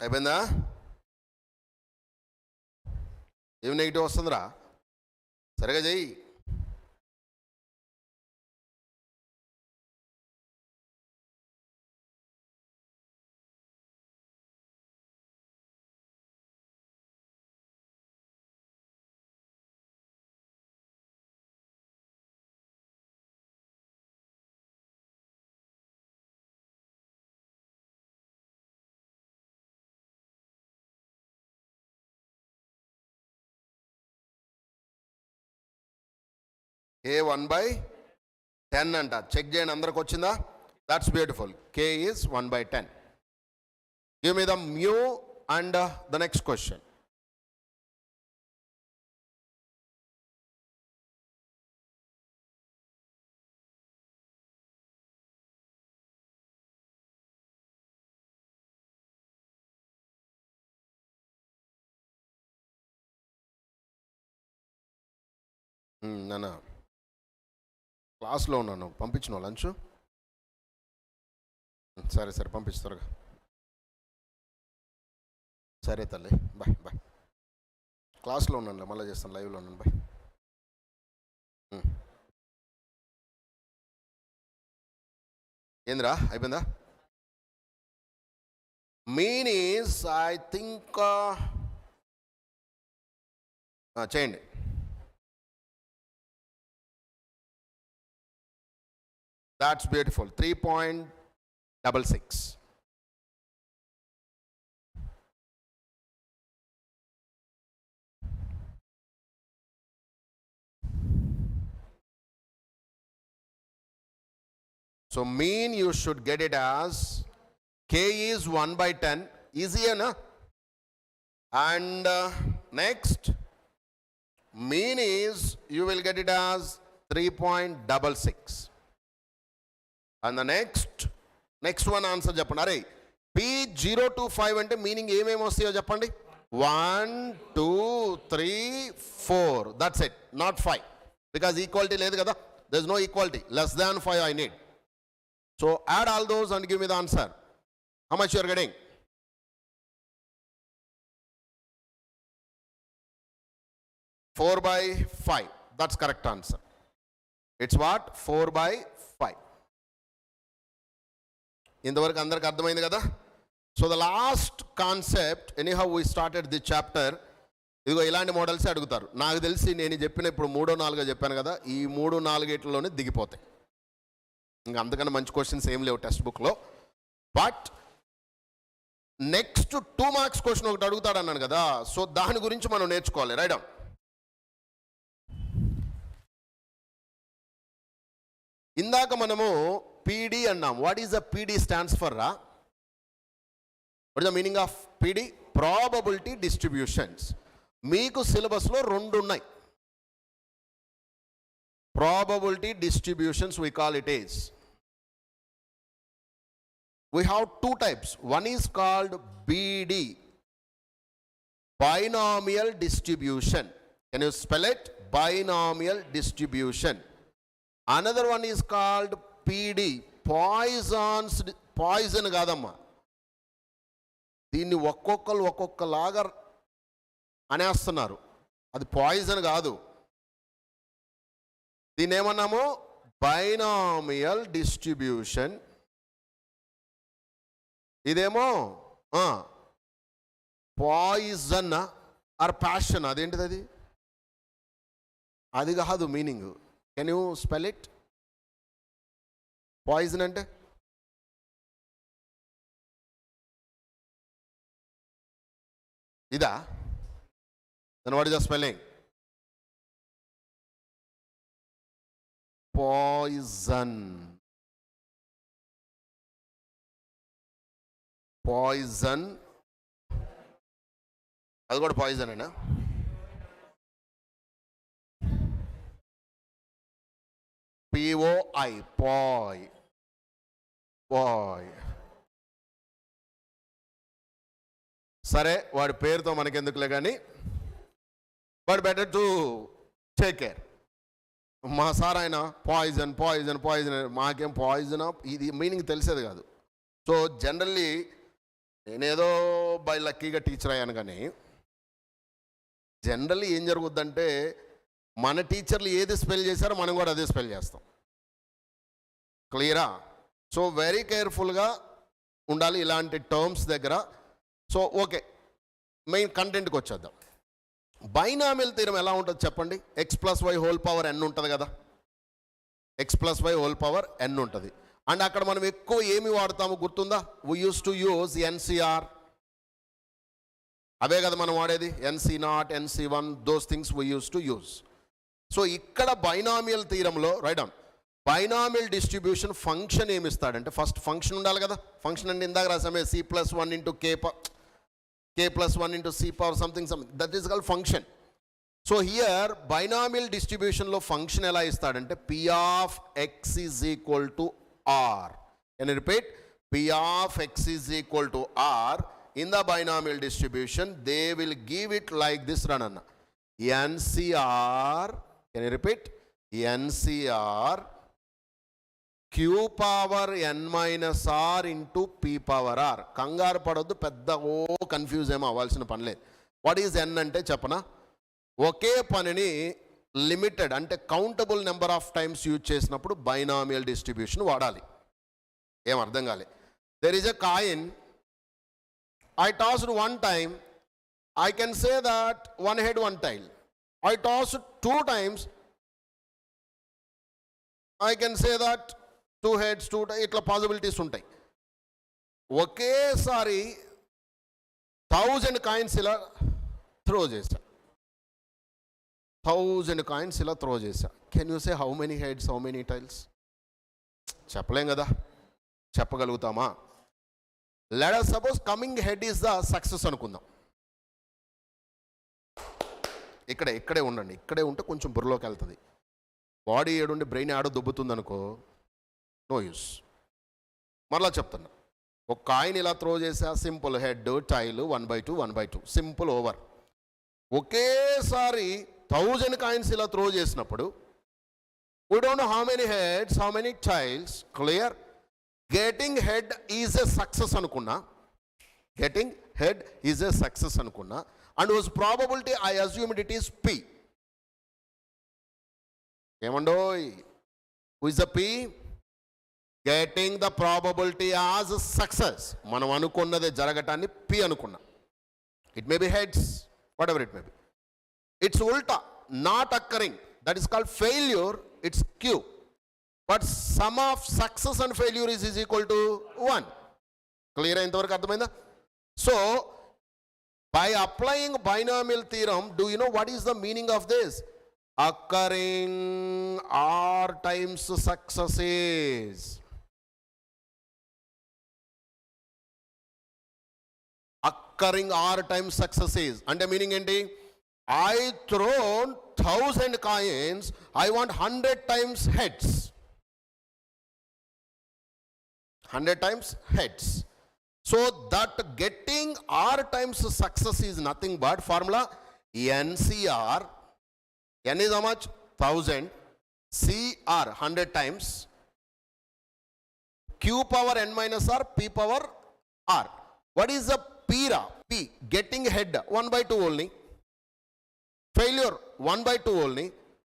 అయిపోయిందా? ఏం నెగిటివ్ వస్తుందిరా? సరిగా చెయ్యి. K 1/10 అంట. చెక్ చేయండి అందరికి వచ్చిందా? That's beautiful. K is 1/10. Give me the mu and the next question. నాన్న క్లాస్లో ఉన్నాను, పంపించిన లంచ్. సరే సరే పంపిస్తారుగా. సరే తల్లి, బాయ్ బాయ్. క్లాస్లో ఉన్నాను, మళ్ళీ చేస్తాను, లైవ్లో ఉన్నాను, బాయ్. ఏంద్రా అయిపోయిందా? మీన్ ఈజ్ ఐ థింక్ చేయండి. That's beautiful. 3.66. So mean you should get it as K is 1/10. Easier, na? And next, mean is you will get it as 3.66. And the next one answer చెప్పండి. అరే P0 to 5 అంటే meaning ఏమేమి వస్తాయో చెప్పండి. 1 2 3 4. That's it, not 5, because equality లేదు కదా. There is no equality. Less than 5 I need. So add all those and give me the answer. How much you are getting? 4/5. That's correct answer. It's what? 4/5. ఇంతవరకు అందరికి అర్థమైంది కదా? So the last concept, anyhow we started the chapter. ఇదిగో ఇలాంటి models అడుగుతారు. నాకు తెలిసి నేను చెప్పిన ఇప్పుడు 3 4 చెప్పాను కదా, ఈ 3 4 దిగిపోతాయి. ఇంకా అంతకన్నా మంచి క్వశ్చన్స్ ఏం లేవు టెక్స్ట్ బుక్లో. బట్ నెక్స్ట్ 2 మార్క్స్ క్వశ్చన్ ఒకటి అడుగుతాడు అన్నాను కదా, సో దాని గురించి మనం నేర్చుకోవాలి. Right down. ఇందాక మనము PD అన్నాం. What is the PD stands for రా? What is the meaning of PD? Probability distributions. మీకు సిలబస్లో 2 ఉన్నాయి. Probability distributions we call it as. We have 2 types. One is called BD, binomial distribution. Can you spell it? Binomial distribution. Another one is called PD, Poisson కాదమ్మా. దీన్ని ఒక్కొక్కలాగా అనేస్తున్నారు. అది Poisson కాదు. దీన్ని ఏమన్నాము? Binomial distribution. ఇదేమో పాయిజన్ ఆర్ ప్యాషన్. అదేంటిది అది? అది కాదు meaning. Can you spell it? Poisson అంటే ఇదా? Then what is the spelling? Poisson. Poisson అది కూడా పాయిజన్ అయినా? POI, పాయ్. సరే, వాడి పేరుతో మనకెందుకులే కానీ, but better to take care. మా సార్ ఆయన పాయిజన్ పాయిజన్ పాయిజన్, మాకేం పాయిజన్ ఇది మీనింగ్ తెలిసేది కాదు. సో జనరల్లీ నేనేదో బై లక్కీగా టీచర్ అయ్యాను, కానీ జనరల్లీ ఏం జరుగుద్దంటే మన టీచర్లు ఏది స్పెల్ చేశారో మనం కూడా అదే స్పెల్ చేస్తాం. క్లియరా? సో వెరీ కేర్ఫుల్గా ఉండాలి ఇలాంటి టర్మ్స్ దగ్గర. సో ఓకే, మెయిన్ కంటెంట్కి వచ్చేద్దాం. బైనామియల్ థీరం ఎలా ఉంటుంది చెప్పండి? x+y² ఉంటుంది కదా. x+y² ఉంటుంది. అండ్ అక్కడ మనం ఎక్కువ ఏమి వాడతాము గుర్తుందా? We use to use NCR. అవే కదా మనం వాడేది. NC0, NC1, those things we use to use. So ఇక్కడ బైనామియల్ థీరంలో right down binomial distribution function ఏమి ఇస్తాడంటే ఫస్ట్ ఫంక్షన్ ఉండాలి కదా. ఫంక్షన్ అంటే ఇందాక రాసామే C+1 into K+1 into C power something that is called function. So here binomial డిస్ట్రిబ్యూషన్లో ఫంక్షన్ ఎలా ఇస్తాడంటే P of x is equal to R. Can I repeat? P of x is equal to R. In the binomial distribution, they will give it like this, Ranana. NCR, can you repeat? NCR Q power n minus R into P power R. కంగారు పడొద్దు, పెద్ద confuse ఏమో అవ్వాల్సిన పని లేదు. What is n అంటే చెప్పనా, ఒకే పనిని లిమిటెడ్ అంటే countable number of times use చేసినప్పుడు బైనామియల్ డిస్ట్రిబ్యూషన్ వాడాలి. ఏం అర్థం కాలే. There is a coin, I tossed one time, I can say that one head one tail. I tossed two times, I can say that two heads two tails. ఇట్లా possibilities ఉంటాయి. ఒకేసారి 1000 coins ఇలా throw చేశా, 1000 coins ఇలా throw చేశా. Can you say how many heads, how many tiles? చెప్పలేం కదా. చెప్పగలుగుతామా? Let us suppose coming head is the success అనుకుందాం. ఇక్కడే ఉండండి, ఇక్కడే ఉంటే కొంచెం బుర్రలోకి వెళ్తుంది. బాడీ ఏడుండి బ్రెయిన్ ఆడో దుబ్బుతుంది అనుకో, నో యూస్. మరలా చెప్తున్నా, ఒక కాయిన్ ఇలా త్రో చేసా, simple head tile 1/2 1/2 simple over. ఒకేసారి 1000 కాయిన్స్ ఇలా త్రో చేసినప్పుడు we don't know how many heads, how many tails. Clear? Getting head is a success అనుకున్నా, getting head is a success అనుకున్నా, and whose probability I assumed it is P. ఏమండోయ్, who is the P? Getting the probability as a success. మనం అనుకున్నదే జరగటాన్ని P అనుకున్నా. It may be heads, whatever it may be. It's ulta, not occurring, that is called failure, it's Q. But sum of success and failure is equal to 1. Clear ఇంతవరకు అర్థమైందా? So by applying binomial theorem, do you know what is the meaning of this? Occurring R times successes. Occurring R times successes అంటే meaning ఏంటి? I thrown 1000 coins, I want 100 times heads, 100 times heads. So that getting R times success is nothing but formula NCR. N is how much? 1000. CR 100 times. Q power n minus R, P power R. What is the P-ra? P. Getting head 1/2 only. Failure 1/2 only.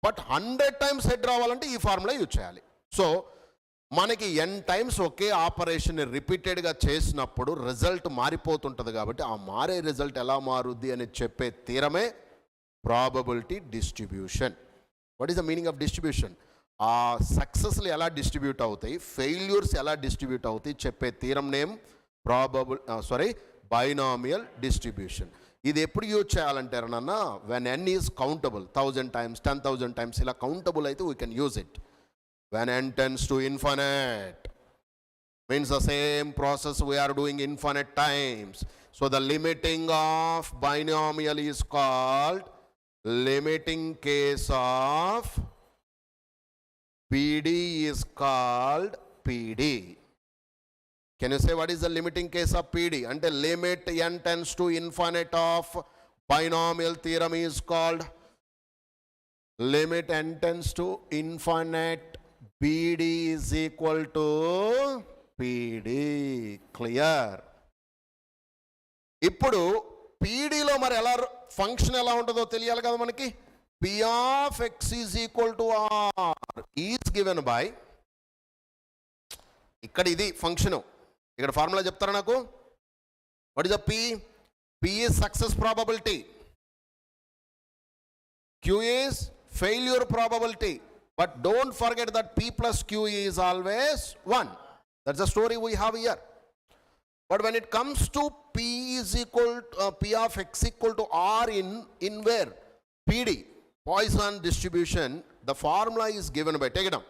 But 100 times head రావాలంటే ఈ formula use చేయాలి. So మనకి n times ఒకే operation రిపీటెడ్గా చేసినప్పుడు result మారిపోతుంటుంది. కాబట్టి ఆ మారే result ఎలా మారుద్ది అని చెప్పే థీరమే probability distribution. What is the meaning of distribution? ఆ సక్సెస్లు ఎలా డిస్ట్రిబ్యూట్ అవుతాయి, ఫెయిల్యూర్స్ ఎలా డిస్ట్రిబ్యూట్ అవుతాయి చెప్పే థీరం నేమ్ బైనామియల్ డిస్ట్రిబ్యూషన్. ఇది ఎప్పుడు యూజ్ చేయాలంటే అన్న, when n is countable 1000 times 10,000 times ఇలా కౌంటబుల్ అయితే we can use it. When n tends to infinite, means the same process we are doing infinite times. So the limiting of binomial is called limiting case of PD is called PD. Can you say what is the limiting case of PD? Ante limit n tends to infinite of binomial theorem is called limit n tends to infinite PD is equal to PD. Clear? ఇప్పుడు పీడీలో మరి ఎలా function ఎలా ఉంటుందో తెలియాలి కదా మనకి. P of x is equal to R is given by, ఇక్కడ ఇది ఫంక్షన్, ఇక్కడ ఫార్ములా చెప్తారా నాకు? What is the P? P is success probability, Q is failure probability. But don't forget that P plus Q is always 1. That's the story we have here. But when it comes to P of x equal to R in where? PD. Poisson distribution, the formula is given by, take it down.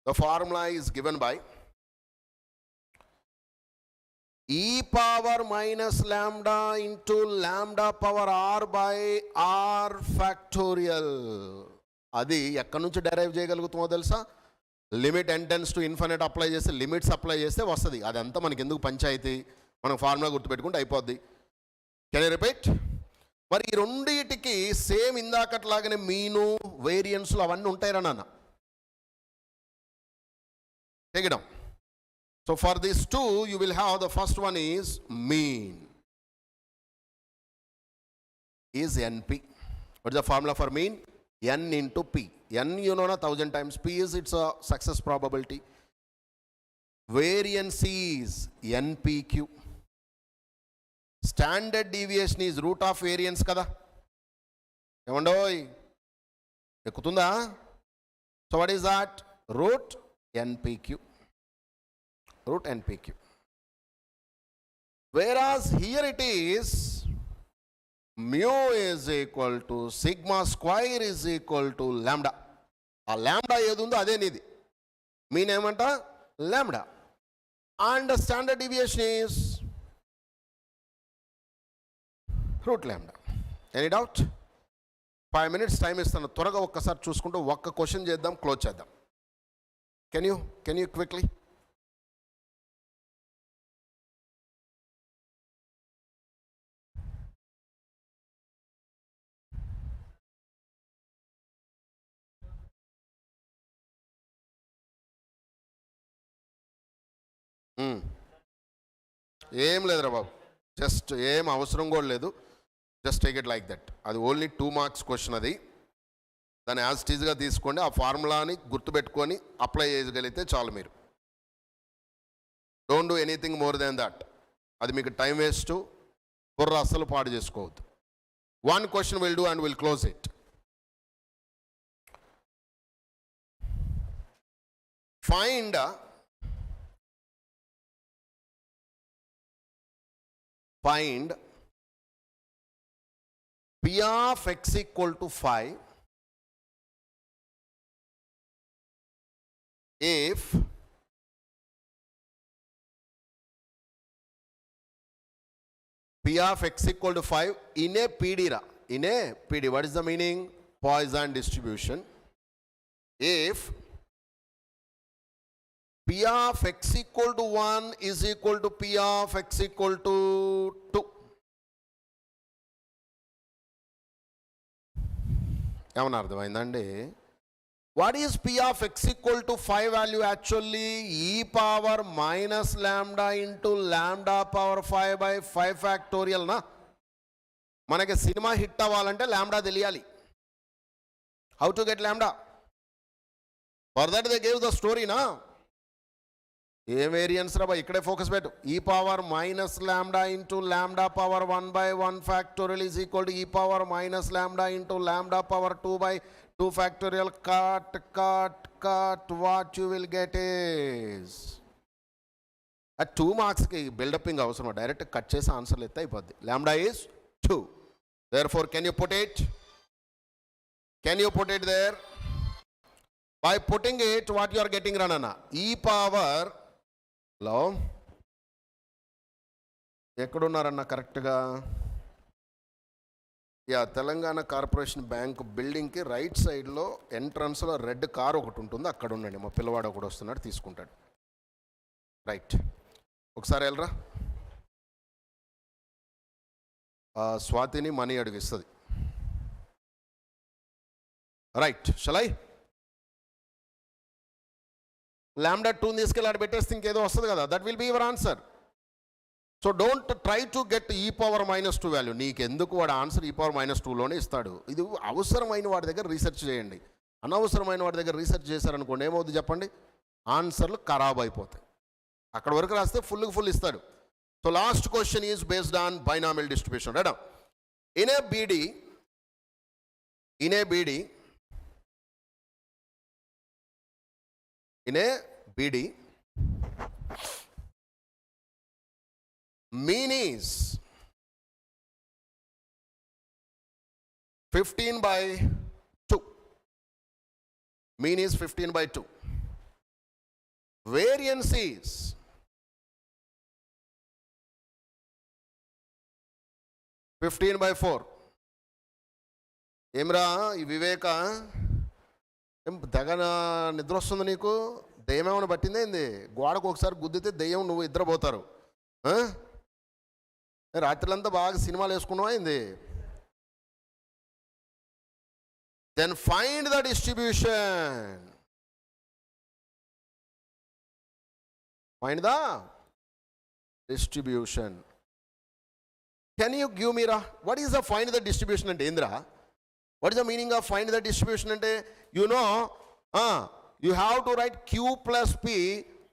The formula is given by e power minus lambda into lambda power r by r factorial. అది ఎక్కడి నుంచి derive చేయగలుగుతామో తెలుసా? Limit n tends to infinite apply చేస్తే, limits apply చేస్తే వస్తుంది. అదంతా మనకి ఎందుకు పంచాయితీ? మనం ఫార్ములా గుర్తుపెట్టుకుంటే అయిపోద్ది. Can you repeat? మరి ఈ రెండింటికి సేమ్ ఇందాకట్లాగానే మీను, వేరియన్స్లు అవన్నీ ఉంటాయిరా నాన్న. Take it down. So for these two, you will have the first one is mean. Is NP. What is the formula for mean? N into P. N you know na 1000 times. P is its success probability. Variance is NPQ. Standard deviation is root of variance kada. Emandoy ekutunda. So what is that? Root NPQ. Root NPQ. Whereas here it is mu is equal to sigma square is equal to lambda. A lambda edundo ade nidi. Mean emanta lambda. And the standard deviation is root lambda. Any doubt? 5 minutes time istanu. Toraga okkasari chuskunటూ ఒక్క question చేద్దాం, close చేద్దాం. Can you quickly? ఏం లేదురా బాబు, just ఏం అవసరం కూడా లేదు. Just take it like that. అది ఓన్లీ 2 మార్క్స్ క్వశ్చన్. అది దాన్ని యాజ్ ఇట్ ఈజ్గా తీసుకోండి. ఆ ఫార్ములాని గుర్తుపెట్టుకొని అప్లై చేయగలిగితే చాలు మీరు. Don't do anything more than that. అది మీకు టైం వేస్ట్, బుర్ర అస్సలు పాడు చేసుకోవద్దు. 1 question will do and will close it. Find P of x equal to 5 if P of x equal to 5 in a PD ra. In a PD, what is the meaning? Poisson distribution. If P of x equal to 1 is equal to P of x equal to 2. ఏమన్నా అర్థమైందండి? What is P of x equal to 5 value actually? E power minus lambda into lambda power 5 by 5 factorial na. మనకి cinema hit అవ్వాలంటే lambda తెలియాలి. How to get lambda? For that they gave the story na. A variance రా boy, ఇక్కడే focus పెట్టు. E power minus lambda into lambda power 1 by 1 factorial is equal to e power minus lambda into lambda power 2 by 2 factorial. Cut what you will get is. ఆ 2 మార్క్స్కి బిల్డపింగ్ అవసరం, direct cut చేసి ఆన్సర్లు ఎత్తే అయిపోద్ది. ల్యాండా is 2. Therefore, can you put it? Can you put it there? By putting it, what you are getting, Ranana? E power లో ఎక్కడున్నారన్న కరెక్ట్గా? యా, తెలంగాణ కార్పొరేషన్ బ్యాంక్ బిల్డింగ్కి రైట్ సైడ్లో ఎంట్రన్స్లో రెడ్ కార్ ఒకటి ఉంటుంది, అక్కడ ఉండండి. మా పిల్లవాడు ఒకటి వస్తున్నాడు, తీసుకుంటాడు. రైట్, ఒకసారి వెళ్ళరా. స్వాతిని మనీ అడిగిస్తుంది. రైట్, షలై lambda 2 తీసుకెళ్ళి ఆడ పెట్టేస్తే ఇంకేదో వస్తుంది కదా. That will be your answer. So don't try to get e power -2 value. నీకెందుకు, వాడు ఆన్సర్ ఈ పవర్ -2లోనే ఇస్తాడు. ఇది అవసరమైన వాడి దగ్గర రీసెర్చ్ చేయండి. అనవసరమైన వాడి దగ్గర రీసెర్చ్ చేశారనుకోండి ఏమవుతుంది చెప్పండి? ఆన్సర్లు ఖరాబ్ అయిపోతాయి. అక్కడ వరకు రాస్తే ఫుల్ ఇస్తాడు. So last question is based on binomial distribution. Right? In a BD, mean is 15 by Mean is 15/2. Variance is 15/4. ఏమ్రా ఈ వివేక, ఏం తెగ నిద్ర వస్తుంది నీకు? దెయ్యం ఏమైనా పట్టిందే ఏంది? గోడకు ఒకసారి గుద్దితే దెయ్యం నువ్వు ఇద్దరు పోతారు. రాత్రులంతా బాగా సినిమాలు వేసుకున్నావా ఏంది? Then find the distribution. Find the distribution. Can you give me what is the find the distribution ante Indra? What is the meaning of find the distribution ante? You know, you have to write q plus p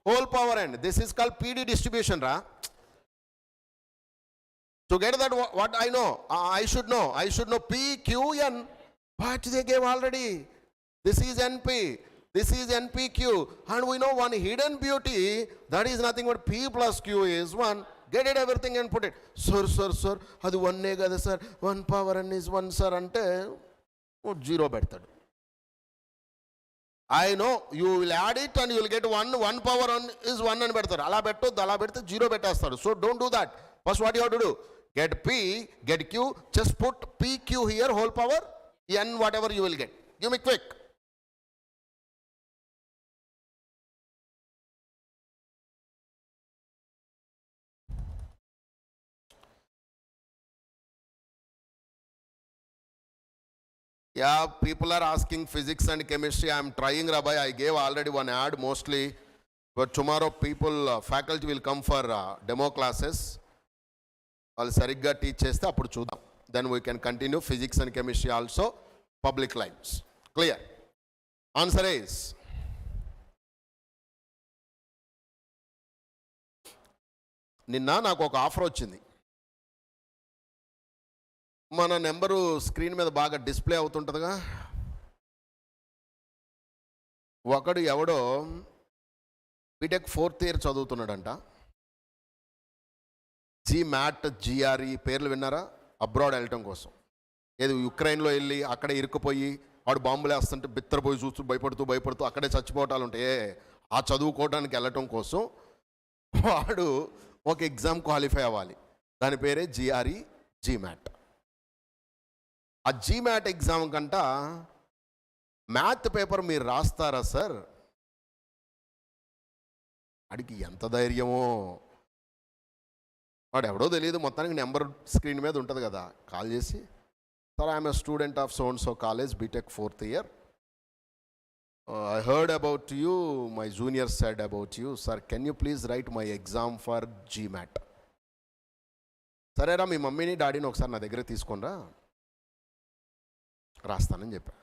whole power n. This is called PD distribution, ra. To get that, what I know, I should know p, q, n. But they gave already. This is NP, this is NPQ, and we know one hidden beauty, that is nothing but p plus q is 1. Get it everything and put it. Sir, adi 1 kada sir, 1 power n is 1 sir ante 0 పెడతాడు. I know you will add it and you will get 1 power n is 1 అని పెడతారు. అలా పెట్టొద్దు, అలా పెడితే 0 పెట్టేస్తాడు. So don't do that. First what you have to do, get p, get q, just put pq here whole power n, whatever you will get. Give me quick. Yeah, people are asking physics and chemistry. I am trying, Rabbi. I gave already one ad mostly, but tomorrow faculty will come for demo classes. I'll sarigga teach chesthe appudu chudam. Then we can continue physics and chemistry also, public lives. Clear? Answer is నిన్న నాకు ఒక offer వచ్చింది. మన number screen మీద బాగా display అవుతుంటుందిగా. ఒకడు ఎవడో బీటెక్ 4th year చదువుతున్నాడంట. మ్యాట్ GRE పేర్లు విన్నారా? అబ్రాడ్ వెళ్ళటం కోసం. ఏదో యుక్రెయిన్లో వెళ్ళి అక్కడే ఇరుక్కుపోయి వాడు బాంబులు వేస్తుంటే బిత్తరపోయి చూస్తూ భయపడుతూ అక్కడే చచ్చిపోవటాలు ఉంటాయే, ఆ చదువుకోవడానికి వెళ్ళటం కోసం వాడు ఒక ఎగ్జామ్ క్వాలిఫై అవ్వాలి. దాని పేరే GRE మ్యాట్. ఆ మ్యాట్ ఎగ్జామ్ కంట మ్యాథ్ పేపర్ మీరు రాస్తారా సార్? అడిగి ఎంత ధైర్యమో. వాడు ఎవడో తెలియదు, మొత్తానికి నెంబర్ స్క్రీన్ మీద ఉంటుంది కదా. కాల్ చేసి, sir I'm a student of so and so college, B Tech 4th year. I heard about you, my junior said about you. Sir, can you please write my exam for GMAT? సరేరా, మీ మమ్మీని డాడీని ఒకసారి నా దగ్గర తీసుకొనిరా, రాస్తానని చెప్పా.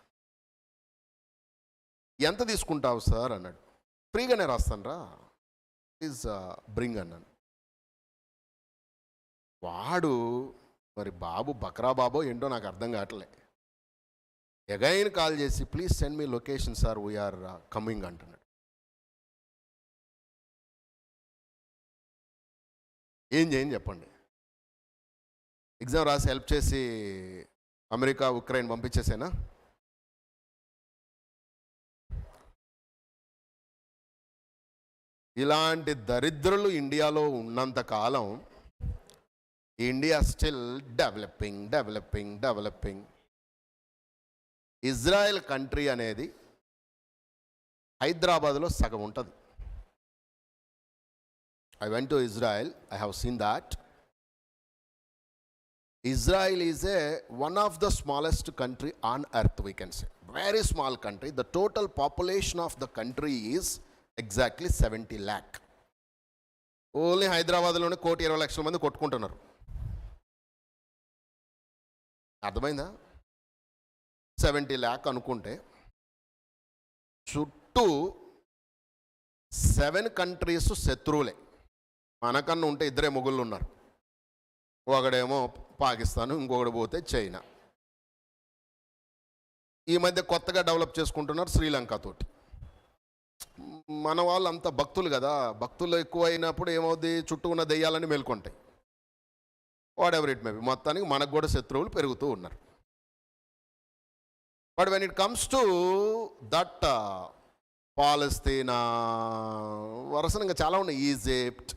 ఎంత తీసుకుంటావు సార్ అన్నాడు. ఫ్రీగానే రాస్తాను రా, ప్లీజ్ బ్రింగ్ అన్నాను. వాడు మరి బాబు బక్రా బాబో ఏంటో నాకు అర్థం కావట్లే. అగైన్ కాల్ చేసి, please send me location sir, we are coming అంటున్నాడు. ఏం చేయని చెప్పండి? ఎగ్జామ్ రాసి హెల్ప్ చేసి అమెరికా ఉక్రెయిన్ పంపించేసేనా? ఇలాంటి దరిద్రులు ఇండియాలో ఉన్నంత కాలం India still developing. Israel country అనేది హైదరాబాద్లో సగం ఉంటుంది. I went to Israel, I have seen that. Israel is one of the smallest country on earth, we can say. Very small country. The total population of the country is exactly 70 lakh. Only హైదరాబాద్లోనే 1,20,00,000 మంది కొట్టుకుంటున్నారు. అర్థమైందా? 70 lakh అనుకుంటే చుట్టూ 7 countries శత్రువులే. మనకన్నా ఉంటే 2 మొగుళ్ళు ఉన్నారు. ఒకడేమో పాకిస్తాన్, ఇంకొకటి పోతే చైనా. ఈ మధ్య కొత్తగా డెవలప్ చేసుకుంటున్నారు శ్రీలంక తోటి. మన వాళ్ళు అంత భక్తులు కదా, భక్తులు ఎక్కువ అయినప్పుడు ఏమవుద్ది, చుట్టూ ఉన్న దెయ్యాలని మేల్కొంటాయి. Whatever it may be, మొత్తానికి మనకు కూడా శత్రువులు పెరుగుతూ ఉన్నారు. But when it comes to that Palestine, వరుసగా ఇంకా చాలా ఉన్నాయి, ఈజిప్ట్,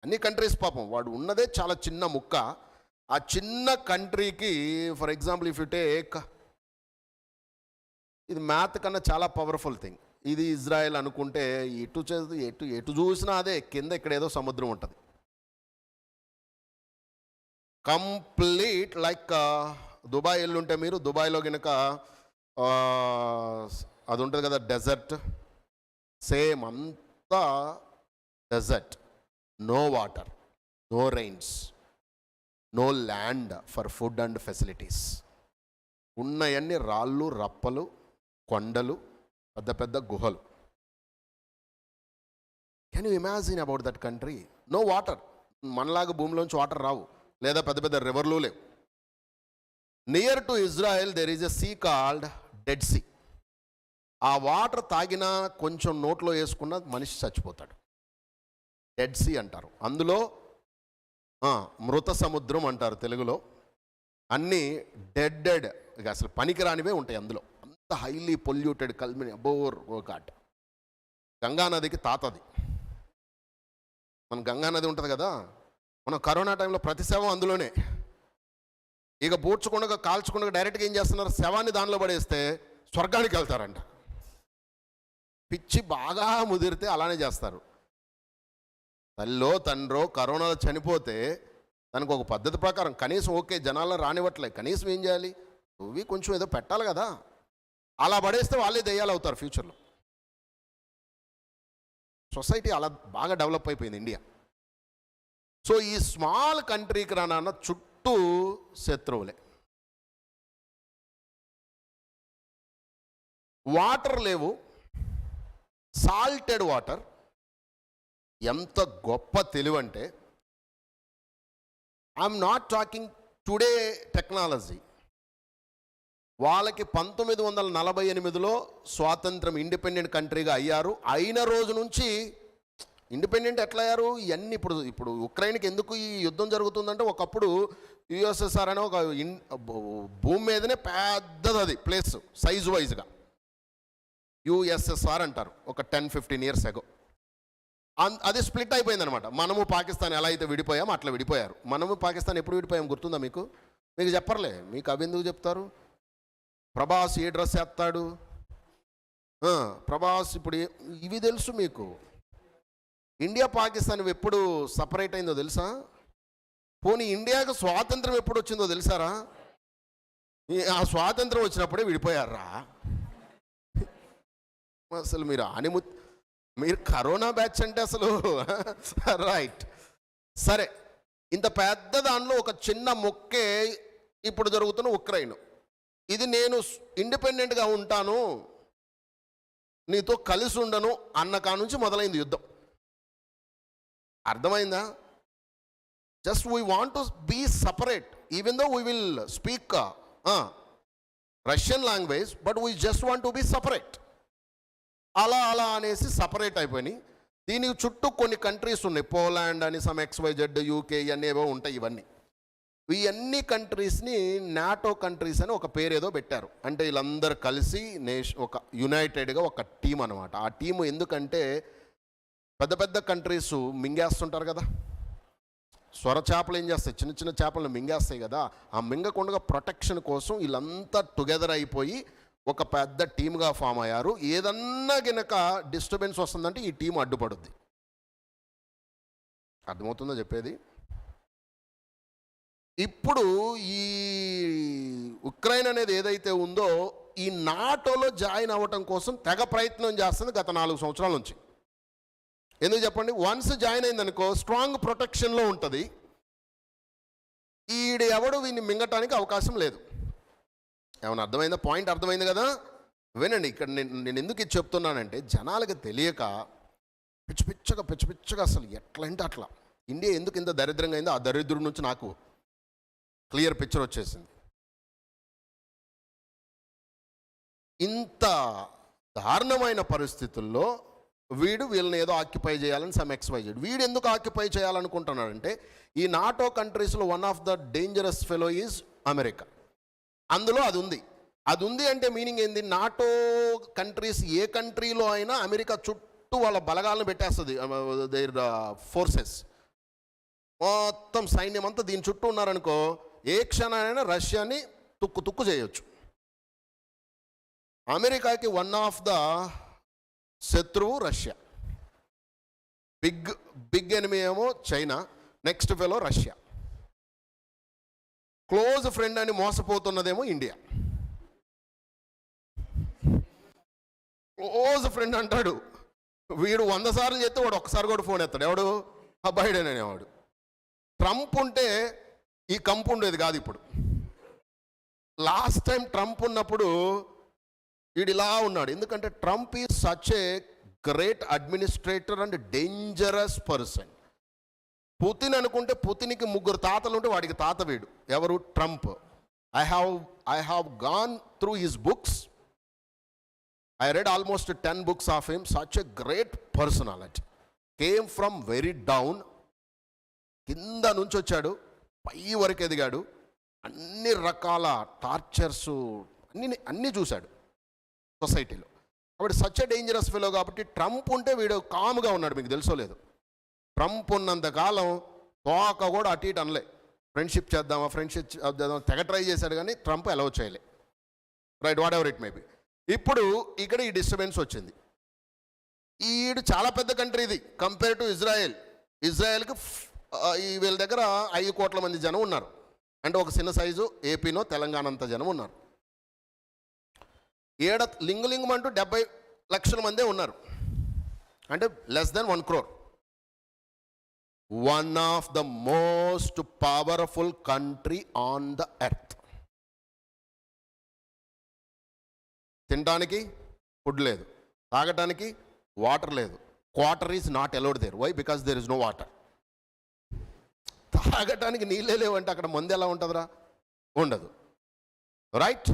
అన్ని కంట్రీస్ పాపం వాడు ఉన్నదే చాలా చిన్న ముక్క. ఆ చిన్న కంట్రీకి for example if you take, ఇది మ్యాథ్ కన్నా చాలా పవర్ఫుల్ థింగ్. ఇది ఇజ్రాయెల్ అనుకుంటే ఎటు చూసినా అదే, కింద ఇక్కడ ఏదో సముద్రం ఉంటుంది. కంప్లీట్ లైక్ దుబాయ్ వెళ్ళుంటే మీరు, దుబాయ్లో కనుక అది ఉంటుంది కదా డెజర్ట్, సేమ్ అంతా desert, no water, no rains, no land for food and facilities. ఉన్నవన్నీ రాళ్ళు, రప్పలు, కొండలు, పెద్ద పెద్ద గుహలు. Can you imagine about that country? No water, మనలాగా భూమిలోంచి వాటర్ రావు, లేదా పెద్ద పెద్ద రివర్లు లేవు. Near to Israel there is a sea called Dead Sea. ఆ వాటర్ తాగినా కొంచెం నోట్లో వేసుకున్న మనిషి చచ్చిపోతాడు. డెడ్ సీ అంటారు. అందులో మృత సముద్రం అంటారు తెలుగులో. అన్నీ డెడ్ ఇక అసలు పనికిరానివే ఉంటాయి అందులో. అంత హైలీ పొల్యూటెడ్ కల్మిని అబోర్ ఘాట్. గంగానదికి తాతది. మన గంగానది ఉంటుంది కదా, మనం కరోనా టైంలో ప్రతి శవం అందులోనే. ఇక పూడ్చకుండా కాల్చకుండా డైరెక్ట్గా ఏం చేస్తున్నారు, శవాన్ని దానిలో పడేస్తే స్వర్గానికి వెళ్తారంట. పిచ్చి బాగా ముదిరితే అలానే చేస్తారు. తల్లో తండ్రో కరోనాలో చనిపోతే దానికి ఒక పద్ధతి ప్రకారం కనీసం ఓకే జనాలను రానివ్వట్లే, కనీసం ఏం చేయాలి, నువ్వు కొంచెం ఏదో పెట్టాలి కదా. అలా పడేస్తే వాళ్ళే దెయ్యాలు అవుతారు ఫ్యూచర్లో. సొసైటీ అలా బాగా డెవలప్ అయిపోయింది ఇండియా. సో ఈ స్మాల్ కంట్రీకి రానన్న చుట్టూ శత్రువులే. వాటర్ లేవు, సాల్టెడ్ వాటర్. ఎంత గొప్ప తెలివంటే, I'm not talking today technology. వాళ్ళకి 1948లో స్వాతంత్రం ఇండిపెండెంట్ కంట్రీగా అయ్యారు. అయిన రోజు నుంచి ఇండిపెండెంట్ ఎట్లా అయ్యారు ఇవన్నీ. ఇప్పుడు ఉక్రెయిన్కి ఎందుకు ఈ యుద్ధం జరుగుతుందంటే, ఒకప్పుడు యుఎస్ఎస్ఆర్ అనే ఒక భూమి మీదనే పెద్దది అది ప్లేస్ సైజు వైజ్గా యుఎస్ఎస్ఆర్ అంటారు. ఒక 10-15 years ago అది స్ప్లిట్ అయిపోయిందనమాట. మనము పాకిస్తాన్ ఎలా అయితే విడిపోయామో అట్లా విడిపోయారు. మనము పాకిస్తాన్ ఎప్పుడు విడిపోయాం గుర్తుందా మీకు? మీకు చెప్పర్లే, మీకు అవి ఎందుకు చెప్తారు? ప్రభాస్ ఏ డ్రెస్ వేస్తాడు, ప్రభాస్ ఇప్పుడు ఇవి తెలుసు మీకు. ఇండియా పాకిస్తాన్ ఎప్పుడు సపరేట్ అయిందో తెలుసా? పోనీ ఇండియాకు స్వాతంత్రం ఎప్పుడు వచ్చిందో తెలుసారా? ఆ స్వాతంత్రం వచ్చినప్పుడే విడిపోయారా? అసలు మీరు కరోనా బ్యాచ్ అంటే అసలు రైట్. సరే, ఇంత పెద్ద దానిలో ఒక చిన్న మొక్కే ఇప్పుడు జరుగుతున్న ఉక్రెయిన్. ఇది నేను ఇండిపెండెంట్గా ఉంటాను, నీతో కలిసి ఉండను అన్న కా నుంచి మొదలైంది యుద్ధం. అర్థమైందా? Just we want to be separate, even though we will speak Russian language, but we just want to be separate. అలా అనేసి సపరేట్ అయిపోయినాయి. దీనికి చుట్టూ కొన్ని కంట్రీస్ ఉన్నాయి, పోలాండ్ అని, సమ్ XYZ, UK ఇవన్నీ ఏవో ఉంటాయి. ఈ అన్ని కంట్రీస్ని నాటో కంట్రీస్ అని ఒక పేరు ఏదో పెట్టారు. అంటే వీళ్ళందరూ కలిసి ఒక యునైటెడ్గా ఒక టీం అనమాట. ఆ టీము ఎందుకంటే పెద్ద పెద్ద కంట్రీస్ మింగేస్తుంటారు కదా, స్వర చేపలు ఏం చేస్తాయి, చిన్న చిన్న చేపలను మింగేస్తాయి కదా. ఆ మింగకుండా ప్రొటెక్షన్ కోసం వీళ్ళంతా టుగెదర్ అయిపోయి ఒక పెద్ద టీమ్గా ఫామ్ అయ్యారు. ఏదన్నా గనక డిస్టర్బెన్స్ వస్తుందంటే ఈ టీం అడ్డుపడుద్ది. అర్థమవుతుందో చెప్పేది? ఇప్పుడు ఈ ఉక్రెయిన్ అనేది ఏదైతే ఉందో, ఈ నాటోలో జాయిన్ అవ్వటం కోసం తెగ ప్రయత్నం చేస్తుంది గత 4 సంవత్సరాల నుంచి. ఎందుకు చెప్పండి? వన్స్ జాయిన్ అయిందనుకో స్ట్రాంగ్ ప్రొటెక్షన్లో ఉంటుంది. ఎవడు వీడిని మింగటానికి అవకాశం లేదు. ఏమైనా అర్థమైందా? పాయింట్ అర్థమైంది కదా? వినండి, ఇక్కడ నేను ఎందుకు ఇది చెప్తున్నానంటే, జనాలకు తెలియక పిచ్చపిచ్చగా అసలు ఎట్లా అంటే అట్లా ఇండియా ఎందుకు ఇంత దరిద్రంగా అయిందో ఆ దరిద్రం నుంచి నాకు క్లియర్ పిక్చర్ వచ్చేసింది. ఇంత దారుణమైన పరిస్థితుల్లో వీళ్ళని ఏదో ఆక్యుపై చేయాలని సమ్ XYZ. వీడు ఎందుకు ఆక్యుపై చేయాలనుకుంటున్నాడంటే, ఈ నాటో కంట్రీస్లో one of the dangerous fellow is America. అందులో అది ఉంది. అది ఉంది అంటే మీనింగ్ ఏంది? నాటో కంట్రీస్ ఏ కంట్రీలో అయినా అమెరికా చుట్టూ వాళ్ళ బలగాలను పెట్టేస్తుంది, దేర్ ఫోర్సెస్ మొత్తం సైన్యం అంతా దీని చుట్టూ ఉన్నారనుకో, ఏ క్షణానైనా రష్యాని తుక్కు చేయొచ్చు. అమెరికాకి వన్ ఆఫ్ ద శత్రువు రష్యా, బిగ్ ఎనిమీ ఏమో China, next fellow Russia, close friend అని మోసపోతున్నదేమో ఇండియా. క్లోజ్ ఫ్రెండ్ అంటాడు వీడు 100 సార్లు చేస్తే వాడు ఒక్కసారి కూడా ఫోన్ ఎత్తాడు. ఎవడు? బైడెన్ అనేవాడు. ట్రంప్ ఉంటే ఈ కంపు ఉండేది కాదు. ఇప్పుడు లాస్ట్ టైం ట్రంప్ ఉన్నప్పుడు వీడు ఇలా ఉన్నాడు, ఎందుకంటే Trump is such a great administrator and dangerous person. Putin అనుకుంటే పుతిన్కి 3 తాతలు ఉంటే వాడికి తాత వీడు. ఎవరు? Trump. I have gone through his books. I read almost 10 books of him. Such a great personality. Came from very down. కింద నుంచి వచ్చాడు, పై వరకు ఎదిగాడు, అన్ని రకాల టార్చర్స్ అన్నీ చూశాడు సొసైటీలో. కాబట్టి సచ్ ఎ డేంజరస్ ఫెలో. కాబట్టి ట్రంప్ ఉంటే వీడు కామ్గా ఉన్నాడు. మీకు తెలుసో లేదు, ట్రంప్ ఉన్నంతకాలం తోక కూడా అటు ఇటు అనలే. ఫ్రెండ్షిప్ చేద్దామా తెగ ట్రై చేశాడు, కానీ ట్రంప్ అలౌ చేయలే. Right, what ever it may B. ఇప్పుడు ఇక్కడ ఈ డిస్టర్బెన్స్ వచ్చింది. ఈడు చాలా పెద్ద కంట్రీ ఇది కంపేర్ టు ఇజ్రాయెల్కి వీళ్ళ దగ్గర 5 కోట్ల మంది జనం ఉన్నారు. అంటే ఒక చిన్న సైజు ఏపీనో తెలంగాణ అంత జనం ఉన్నారు. లింగులింగం అంటూ 70 లక్షల మందే ఉన్నారు, అంటే less than 1 crore. One of the most powerful country on the earth. తినడానికి ఫుడ్ లేదు, తాగటానికి వాటర్ లేదు. Water is not allowed there. Why? Because there is no water. తాగటానికి నీళ్ళే లేవంటే అక్కడ మందు ఎలా ఉంటుందిరా? ఉండదు. రైట్.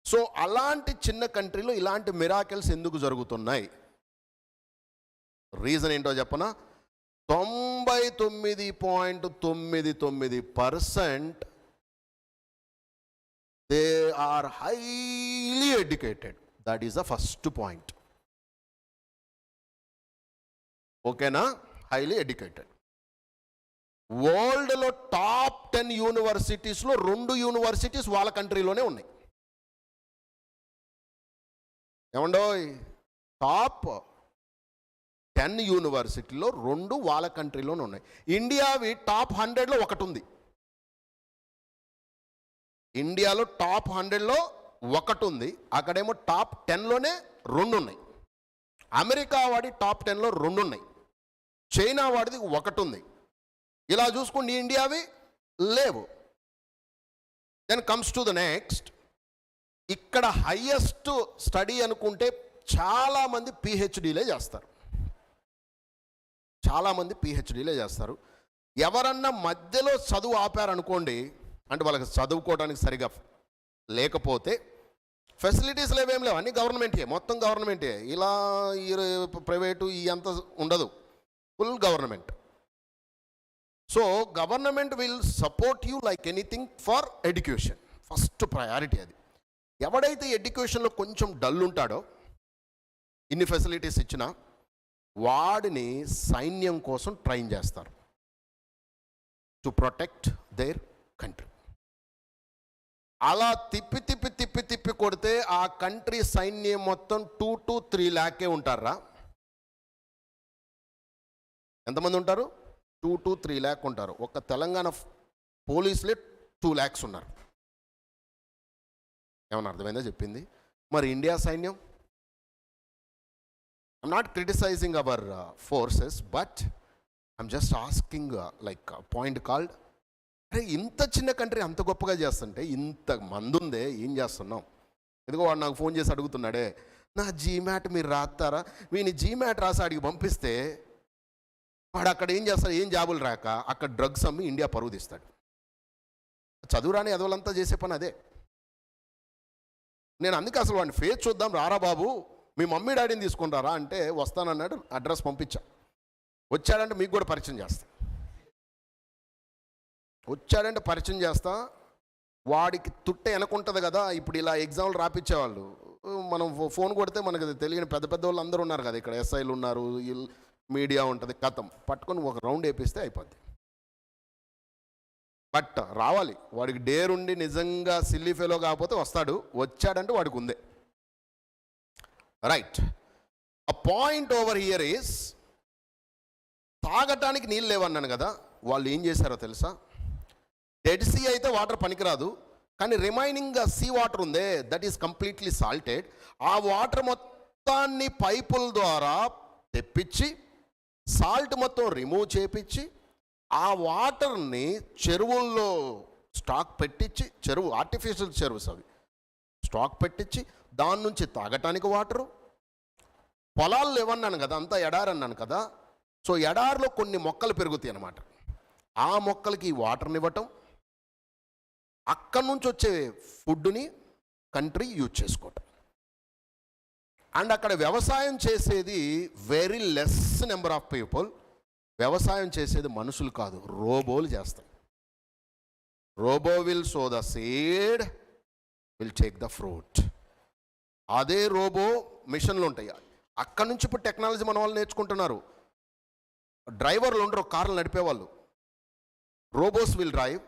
సో అలాంటి చిన్న కంట్రీలో ఇలాంటి మిరాకిల్స్ ఎందుకు జరుగుతున్నాయి? రీజన్ ఏంటో చెప్పనా? 99.99% they are highly educated. That is the first point. ఓకేనా? Highly educated. వరల్డ్లో టాప్ 10 యూనివర్సిటీస్లో 2 యూనివర్సిటీస్ వాళ్ళ కంట్రీలోనే ఉన్నాయి. ఏమండోయ్? టాప్ 10 యూనివర్సిటీలో 2 వాళ్ళ కంట్రీలోనే ఉన్నాయి. ఇండియావి టాప్ 100లో ఒకటి ఉంది. ఇండియాలో టాప్ 100లో ఒకటి ఉంది, అక్కడేమో టాప్ 10లోనే 2 ఉన్నాయి. అమెరికా వాడి టాప్ 10లో 2 ఉన్నాయి, చైనా వాడిది 1 ఉంది. ఇలా చూసుకుంటే ఇండియావి లేవు. Then comes to the next. ఇక్కడ హైయెస్ట్ స్టడీ అనుకుంటే చాలామంది పిహెచ్డీలే చేస్తారు. ఎవరన్నా మధ్యలో చదువు ఆపారనుకోండి, అంటే వాళ్ళకి చదువుకోవడానికి సరిగా లేకపోతే ఫెసిలిటీస్ లేవేం లేవు, అన్నీ గవర్నమెంటే, మొత్తం గవర్నమెంటే. ఇలా ప్రైవేటు ఈ అంత ఉండదు, full government. So government will support you like anything for education. First priority అది. ఎవడైతే ఎడ్యుకేషన్లో కొంచెం డల్ ఉంటాడో, ఇన్ని ఫెసిలిటీస్ ఇచ్చినా, వాడిని సైన్యం కోసం ట్రైన్ చేస్తారు టు ప్రొటెక్ట్ దేర్ కంట్రీ. అలా తిప్పి కొడితే ఆ కంట్రీ సైన్యం మొత్తం 2 to 3 lakh ఉంటారా? ఎంతమంది ఉంటారు? 2 to 3 lakh ఉంటారు. ఒక తెలంగాణ పోలీసులే 2 lakhs ఉన్నారు. ఏమన్నా అర్థమైందో చెప్పింది? మరి ఇండియా సైన్యం, I'm not criticising our forces, but I'm just asking like point called, అరే ఇంత చిన్న కంట్రీ అంత గొప్పగా చేస్తుంటే ఇంత మంది ఉందే, ఏం చేస్తున్నాం? ఇదిగో వాడు నాకు ఫోన్ చేసి అడుగుతున్నాడే, నా జీమ్యాట్ మీరు రాస్తారా? వీని జీమ్యాట్ రాసి అడిగి పంపిస్తే వాడు అక్కడ ఏం చేస్తాడు? ఏం జాబులు రాక అక్కడ డ్రగ్స్ అమ్మి ఇండియా పరువు తీస్తాడు. చదువురాని అదవులంతా చేసే పని అదే. నేను అందుకే అసలు వాడిని ఫేస్ చూద్దాం, రారా బాబు మీ మమ్మీ డాడీని తీసుకుంటారా అంటే వస్తానన్నాడు. అడ్రస్ పంపించా. వచ్చాడంటే మీకు కూడా పరిచయం చేస్తా. వాడికి తుట్ట వెనకుంటుంది కదా. ఇప్పుడు ఇలా ఎగ్జామ్లు రాపిచ్చేవాళ్ళు, మనం ఫోన్ కొడితే మనకు తెలియని పెద్ద పెద్ద వాళ్ళు అందరూ ఉన్నారు కదా, ఇక్కడ ఎస్ఐలు ఉన్నారు, మీడియా ఉంటుంది, కథం పట్టుకొని ఒక రౌండ్ వేపిస్తే అయిపోద్ది. బట్ రావాలి, వాడికి డేర్ ఉండి నిజంగా సిల్లీ ఫెలో కాకపోతే వస్తాడు, వచ్చాడంటే వాడికి ఉందే. Right, a point over here is, తాగటానికి నీళ్ళు లేవన్నాను కదా, వాళ్ళు ఏం చేశారో తెలుసా? డెడ్ సీ అయితే వాటర్ పనికిరాదు, కానీ రిమైనింగ్ సీ వాటర్ ఉందే, దట్ ఈస్ కంప్లీట్లీ సాల్టెడ్. ఆ వాటర్ మొత్తాన్ని పైపుల ద్వారా తెప్పించి సాల్ట్ మొత్తం రిమూవ్ చేపించి ఆ వాటర్ని చెరువుల్లో స్టాక్ పెట్టించి, చెరువు ఆర్టిఫిషియల్ చెరువుస్ అవి స్టాక్ పెట్టించి దాని నుంచి తాగటానికి వాటరు. పొలాలు లేవన్నాను కదా, అంతా ఎడారన్నాను కదా, సో ఎడారిలో కొన్ని మొక్కలు పెరుగుతాయి అన్నమాట. ఆ మొక్కలకి వాటర్ని ఇవ్వటం, అక్కడి నుంచి వచ్చే ఫుడ్ని కంట్రీ యూజ్ చేసుకోవటం. అండ్ అక్కడ వ్యవసాయం చేసేది very less number of people. వ్యవసాయం చేసేది మనుషులు కాదు, రోబోలు చేస్తాయి. Robot will sow the seed, will take the fruit. అదే రోబో మిషన్లు ఉంటాయి. అక్కడి నుంచి ఇప్పుడు టెక్నాలజీ మన వాళ్ళు నేర్చుకుంటున్నారు. డ్రైవర్లు ఉండరు, కార్లు నడిపేవాళ్ళు. Robos will drive,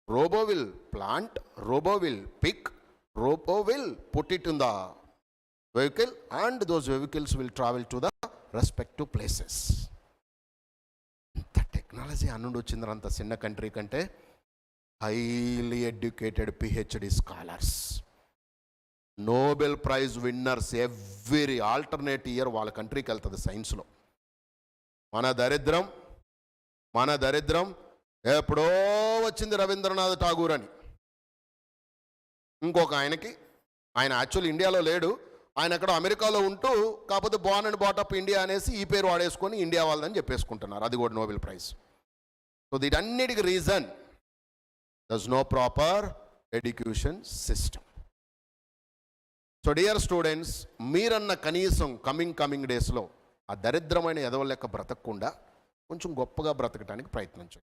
robo will plant, robo will pick, robo will put it in the vehicle and those vehicles will travel to the respective places. ఇంత టెక్నాలజీ అన్నుండి వచ్చింది అంత చిన్న కంట్రీ కంటే. Highly educated PhD scholars, Nobel prize winners every alternate year వాళ్ళ కంట్రీకి వెళ్తుంది సైన్స్లో. మన దరిద్రం ఎప్పుడో వచ్చింది రవీంద్రనాథ్ ఠాగూర్ అని. ఇంకొక ఆయన యాక్చువల్ ఇండియాలో లేడు, ఆయన అక్కడ అమెరికాలో ఉంటూ కాకపోతే బోర్న్ అండ్ బాటప్ ఇండియా అనేసి ఈ పేరు వాడేసుకొని ఇండియా వాళ్ళదని చెప్పేసుకుంటున్నారు. అది కూడా నోబెల్ ప్రైజ్. సో దీటన్నిటికి reason, thus no proper education system. So dear students, మీరన్న కనీసం కమింగ్ డేస్లో ఆ దరిద్రమైన ఎదవ లెక్క బ్రతకకుండా కొంచెం గొప్పగా బ్రతకడానికి ప్రయత్నించండి.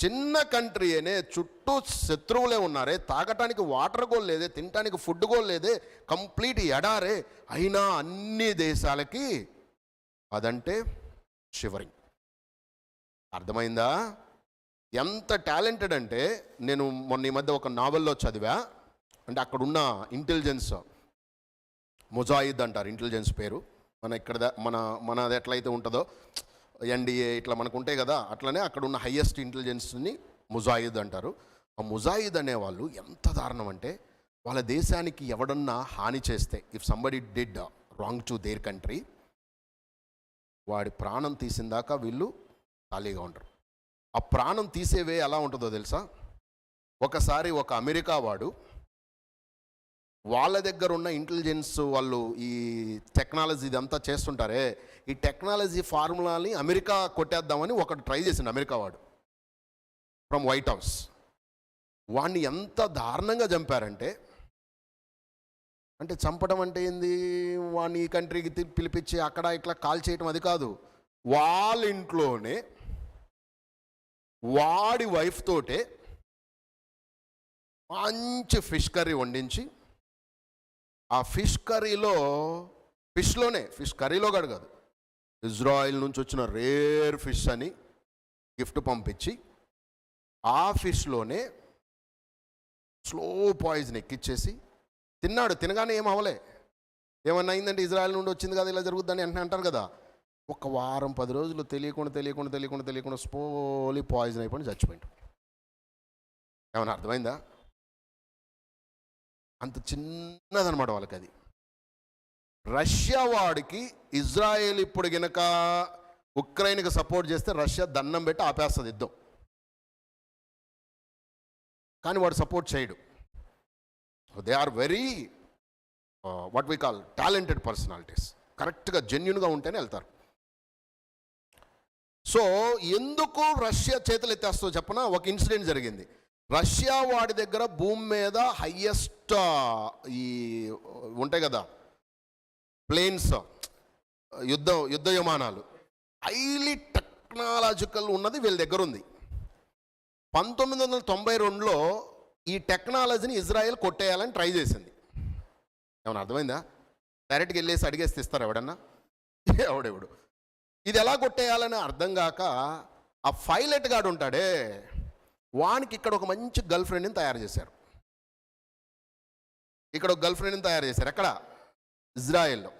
చిన్న కంట్రీ అనే, చుట్టూ శత్రువులే ఉన్నారే, తాగటానికి వాటర్ కూడా లేదే, తినటానికి ఫుడ్ కూడా లేదే, కంప్లీట్ ఎడారే, అయినా అన్ని దేశాలకి అదంటే షివరింగ్. అర్థమైందా? ఎంత టాలెంటెడ్ అంటే, నేను మొన్న ఈ మధ్య ఒక నావెల్లో చదివా. అంటే అక్కడున్న ఇంటెలిజెన్స్, ముజాయిద్ అంటారు ఇంటెలిజెన్స్ పేరు. మనది ఎట్లయితే ఉంటుందో ఎన్డీఏ ఇట్లా మనకు ఉంటాయి కదా, అట్లనే అక్కడ ఉన్న హయ్యెస్ట్ ఇంటెలిజెన్స్ని ముజాయిద్ అంటారు. ఆ ముజాయిద్ అనేవాళ్ళు ఎంత దారుణం అంటే, వాళ్ళ దేశానికి ఎవడన్నా హాని చేస్తే, if somebody did wrong to their country, వాడి ప్రాణం తీసిన దాకా వీళ్ళు ఖాళీగా ఉంటారు. ఆ ప్రాణం తీసేవే ఎలా ఉంటుందో తెలుసా? ఒకసారి ఒక అమెరికా వాడు వాళ్ళ దగ్గర ఉన్న ఇంటెలిజెన్స్, వాళ్ళు ఈ టెక్నాలజీ ఇదంతా చేస్తుంటారే, ఈ టెక్నాలజీ ఫార్ములాని అమెరికా కొట్టేద్దామని ఒకటి ట్రై చేసిండు అమెరికా వాడు ఫ్రమ్ వైట్ హౌస్. వాడిని ఎంత దారుణంగా చంపారంటే, అంటే చంపడం అంటే ఏంది, వాడిని ఈ కంట్రీకి పిలిపించి అక్కడ ఇట్లా కాల్ చేయటం అది కాదు. వాళ్ళ ఇంట్లోనే వాడి వైఫ్ తోటే మంచి ఫిష్ కర్రీ వండించి, ఆ ఫిష్ కర్రీలో కాదు, ఇజ్రాయిల్ నుంచి వచ్చిన రేర్ ఫిష్ అని గిఫ్ట్ పంపించి, ఆ ఫిష్లోనే స్లో పాయిజన్ ఎక్కిచ్చేసి తిన్నాడు. తినగానే ఏం అవ్వలే. ఏమన్నా అయిందంటే ఇజ్రాయెల్ నుండి వచ్చింది కదా ఇలా జరుగుద్దని వెంటనే అంటారు కదా. ఒక వారం 10 రోజులు తెలియకుండా స్లోలీ పాయిజన్ అయిపోయి చచ్చిపోయింది. ఏమన్నా అర్థమైందా? అంత చిన్నదనమాట వాళ్ళకి అది. రష్యా వాడికి ఇజ్రాయేల్ ఇప్పుడు గనక ఉక్రెయిన్కి సపోర్ట్ చేస్తే రష్యా దండం పెట్టి ఆపేస్తుంది యుద్ధం. కానీ వాడు సపోర్ట్ చేయడు. They are very what we call talented personalities. కరెక్ట్గా జెన్యున్గా ఉంటేనే వెళ్తారు. సో ఎందుకు రష్యా చేతులు ఎత్తేస్తో చెప్పనా? ఒక ఇన్సిడెంట్ జరిగింది. రష్యా వాడి దగ్గర భూమి మీద హయ్యెస్ట్ ఈ ఉంటాయి కదా ప్లేన్స్, యుద్ధ విమానాలు, హైలీ టెక్నాలజికల్ ఉన్నది వీళ్ళ దగ్గర ఉంది. 1992లో ఈ టెక్నాలజీని ఇజ్రాయెల్ కొట్టేయాలని ట్రై చేసింది. ఏమన్నా అర్థమైందా? డైరెక్ట్గా వెళ్ళేసి అడిగేసి ఇస్తారు ఎవడన్నా? ఎవడెవడు. ఇది ఎలా కొట్టేయాలని అర్థం కాక ఆ పైలట్ గాడు ఉంటాడే, వానికి ఇక్కడ ఒక మంచి గర్ల్ ఫ్రెండ్ని తయారు చేశారు. ఇక్కడ ఒక గర్ల్ ఫ్రెండ్ని తయారు చేశారు. ఎక్కడ? ఇజ్రాయెల్లో.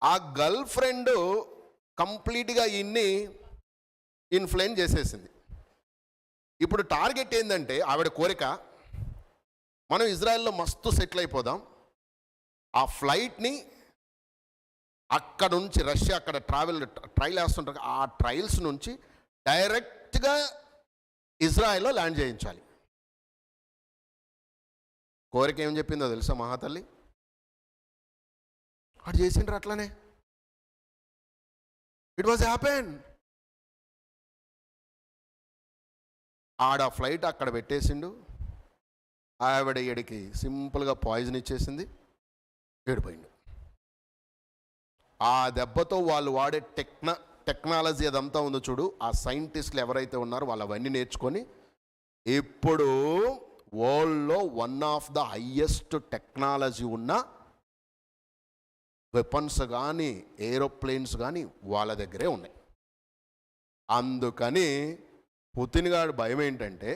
ఆ గర్ల్ ఫ్రెండ్ కంప్లీట్గా ఇన్ని ఇన్ఫ్లుయెన్స్ చేసేసింది. ఇప్పుడు టార్గెట్ ఏంటంటే, ఆవిడ కోరిక మనం ఇజ్రాయెల్లో మస్తు సెటిల్ అయిపోదాం, ఆ ఫ్లైట్ని అక్కడ నుంచి రష్యా అక్కడ ట్రైల్ వేస్తుంటారు, ఆ ట్రైల్స్ నుంచి డైరెక్ట్గా ఇజ్రాయెల్లో ల్యాండ్ చేయించాలి. కోరిక ఏం చెప్పిందో తెలుసా మహాతల్లి? అటు చేసిండ్రు అట్లనే. It was happen. ఆడ ఫ్లైట్ అక్కడ పెట్టేసిండు, ఆవిడ ఏడికి సింపుల్గా పాయిజన్ ఇచ్చేసింది, ఏడిపోయిండు. ఆ దెబ్బతో వాళ్ళు వాడే టెక్నాలజీ అదంతా ఉందో చూడు, ఆ సైంటిస్టులు ఎవరైతే ఉన్నారో వాళ్ళు అవన్నీ నేర్చుకొని ఇప్పుడు వరల్డ్లో one of the highest technology ఉన్న వెపన్స్ కానీ ఏరోప్లేన్స్ కానీ వాళ్ళ దగ్గరే ఉన్నాయి. అందుకని పుతిన్ గారి భయం ఏంటంటే,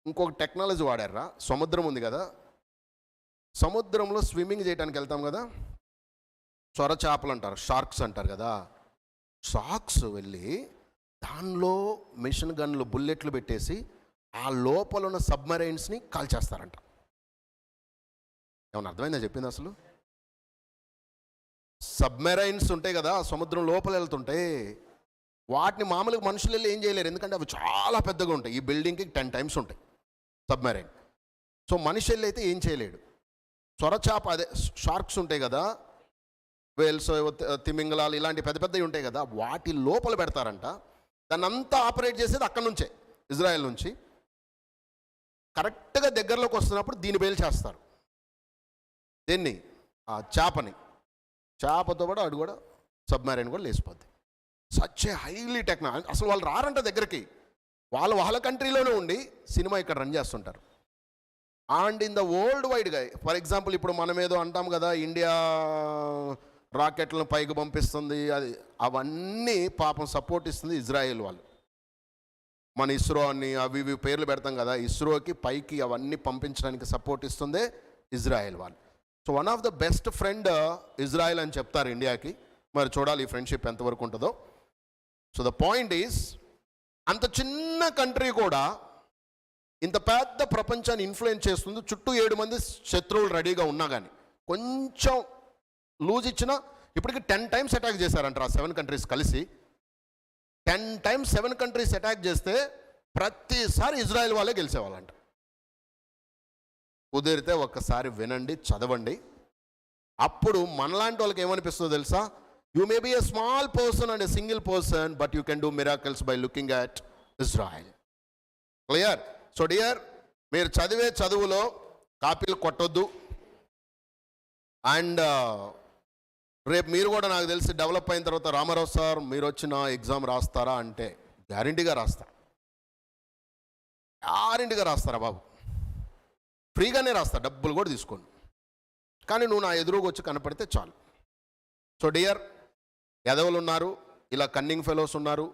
ఇంకొక టెక్నాలజీ వాడారా, సముద్రం ఉంది కదా, సముద్రంలో స్విమ్మింగ్ చేయడానికి వెళ్తాం కదా, సొర చేపలు అంటారు, షార్క్స్ అంటారు కదా, షార్క్స్ వెళ్ళి దానిలో మిషన్ గన్లు బుల్లెట్లు పెట్టేసి ఆ లోపల ఉన్న సబ్మరైన్స్ని కాల్చేస్తారంట. ఏమన్నా అర్థమైందా చెప్పింది? అసలు సబ్మెరైన్స్ ఉంటాయి కదా, సముద్రం లోపల వెళ్తుంటాయి, వాటిని మామూలుగా మనుషులు వెళ్ళి ఏం చేయలేరు, ఎందుకంటే అవి చాలా పెద్దగా ఉంటాయి. ఈ బిల్డింగ్కి 10 times ఉంటాయి సబ్మెరైన్. సో మనిషి వెళ్ళి అయితే ఏం చేయలేడు. సొరచాప అదే షార్క్స్ ఉంటాయి కదా, వేల్స్, తిమింగలాలు ఇలాంటి పెద్ద పెద్దవి ఉంటాయి కదా, వాటి లోపల పెడతారంట. దాన్ని అంతా ఆపరేట్ చేసేది అక్కడ నుంచే, ఇజ్రాయెల్ నుంచి. కరెక్ట్గా దగ్గరలోకి వస్తున్నప్పుడు దీన్ని బయలు చేస్తారు, దీన్ని ఆ చేపతో కూడా అడు కూడా సబ్మెరైన్ కూడా లేచిపోద్ది. Such a highly technology. అసలు వాళ్ళు రారంట దగ్గరికి, వాళ్ళ కంట్రీలోనే ఉండి సినిమా ఇక్కడ రన్ చేస్తుంటారు. అండ్ ఇన్ ద వరల్డ్ వైడ్గా, ఫర్ ఎగ్జాంపుల్ ఇప్పుడు మనం ఏదో అంటాం కదా, ఇండియా రాకెట్లను పైకి పంపిస్తుంది, అది అవన్నీ పాపం సపోర్ట్ ఇస్తుంది ఇజ్రాయెల్ వాళ్ళు. మన ఇస్రో అని అవి ఇవి పేర్లు పెడతాం కదా, ఇస్రోకి పైకి అవన్నీ పంపించడానికి సపోర్ట్ ఇస్తుందే ఇజ్రాయెల్ వాళ్ళు. So one of the best friend Israel అని చెప్తారు ఇండియాకి. మరి చూడాలి ఈ ఫ్రెండ్షిప్ ఎంతవరకు ఉంటుందో. సో ద పాయింట్ ఈజ్, అంత చిన్న కంట్రీ కూడా ఇంత పెద్ద ప్రపంచాన్ని ఇన్ఫ్లుయెన్స్ చేస్తుంది. చుట్టూ 7 మంది శత్రువులు రెడీగా ఉన్నా కానీ కొంచెం లూజ్ ఇచ్చినా, ఇప్పటికి 10 times అటాక్ చేశారంటారు ఆ 7 countries కలిసి. 10 times 7 countries అటాక్ చేస్తే ప్రతిసారి ఇజ్రాయెల్ వాళ్ళే గెలిచేవాళ్ళంట. కుదిరితే ఒక్కసారి వినండి, చదవండి. అప్పుడు మనలాంటి వాళ్ళకి ఏమనిపిస్తుందో తెలుసా? You may be a small person and a single person, but you can do miracles by looking at Israel. Clear? So dear, మీరు చదివే చదువులో కాపీలు కొట్టొద్దు. అండ్ రేపు మీరు కూడా నాకు తెలిసి డెవలప్ అయిన తర్వాత, రామారావు సార్ మీరు వచ్చిన ఎగ్జామ్ రాస్తారా అంటే గ్యారంటీగా రాస్తారా బాబు, ఫ్రీగానే రాస్తా, డబ్బులు కూడా తీసుకోండి, కానీ నువ్వు నా ఎదురుగా వచ్చి కనపడితే చాలు. సో డియర్, ఎదవలు ఉన్నారు, ఇలా కన్నింగ్ ఫెలోస్ ఉన్నారు,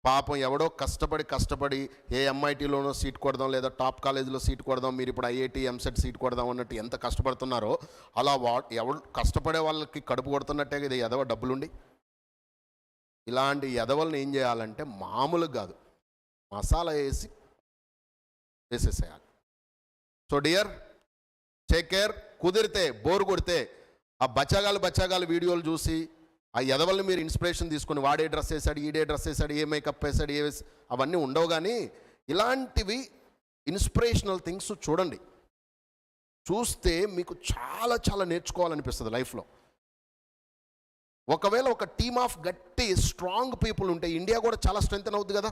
పాపం ఎవడో కష్టపడి ఏ ఎంఐటీలోనో సీట్ కొడదాం, లేదా టాప్ కాలేజీలో సీట్ కొడదాం, మీరు ఇప్పుడు IIT EAMCET సీట్ కొడదాం అన్నట్టు ఎంత కష్టపడుతున్నారో, అలా ఎవరు కష్టపడే వాళ్ళకి కడుపు కొడుతున్నట్టే ఇది ఎదవ డబ్బులుండి. ఇలాంటి ఎదవల్ని ఏం చేయాలంటే మామూలుగా కాదు, మసాలా వేసేసేయాలి. So dear, take care. కుదిరితే బోర్ కొడితే ఆ బచ్చాగాలు వీడియోలు చూసి ఆ ఎదవల్ని మీరు ఇన్స్పిరేషన్ తీసుకుని, వాడే డ్రెస్ వేసాడు, ఈడే డ్రెస్ వేసాడు, ఏ మేకప్ వేసాడు, అవన్నీ ఉండవు. కానీ ఇలాంటివి ఇన్స్పిరేషనల్ థింగ్స్ చూడండి, చూస్తే మీకు చాలా చాలా నేర్చుకోవాలనిపిస్తుంది లైఫ్లో. ఒకవేళ ఒక టీమ్ ఆఫ్ గట్టి స్ట్రాంగ్ పీపుల్ ఉంటే ఇండియా కూడా చాలా స్ట్రెంగ్తన్ అవుద్ది కదా.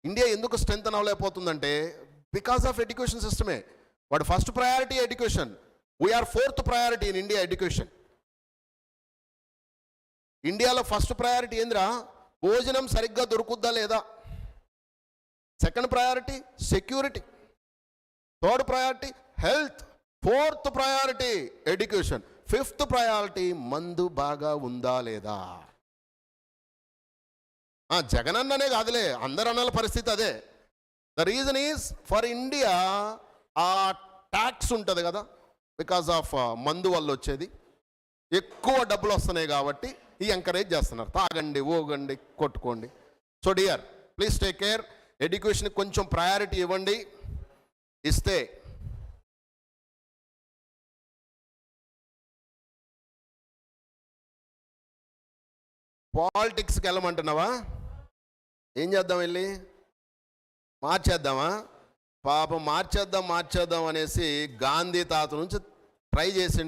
ఇండియా ఎందుకు స్ట్రెంగ్తన్ అవ్వలేకపోతుందంటే, బికాస్ ఆఫ్ ఎడ్యుకేషన్ సిస్టమే. వాడు first priority education, we are 4th priority in India education. ఇండియాలో ఫస్ట్ ప్రయారిటీ ఏందిరా? భోజనం సరిగ్గా దొరుకుద్దా లేదా, second priority security, third priority health, fourth priority education, fifth priority మందు బాగా ఉందా లేదా. జగనన్ననే కాదులే, అందరు అన్నల పరిస్థితి అదే. The reason is for India ఆ ట్యాక్స్ ఉంటుంది కదా, బికాజ్ ఆఫ్ మందు వల్ల వచ్చేది ఎక్కువ డబ్బులు వస్తున్నాయి కాబట్టి ఈ ఎంకరేజ్ చేస్తున్నారు, తాగండి ఓగండి కొట్టుకోండి. So dear please take care, ఎడ్యుకేషన్కి కొంచెం ప్రయారిటీ ఇవ్వండి. ఇస్తే పాలిటిక్స్కి వెళ్ళమంటున్నావా, ఏం చేద్దాం, వెళ్ళి మార్చేద్దామా? పాపం మార్చేద్దాం అనేసి గాంధీ తాత నుంచి ట్రై చేసిండు.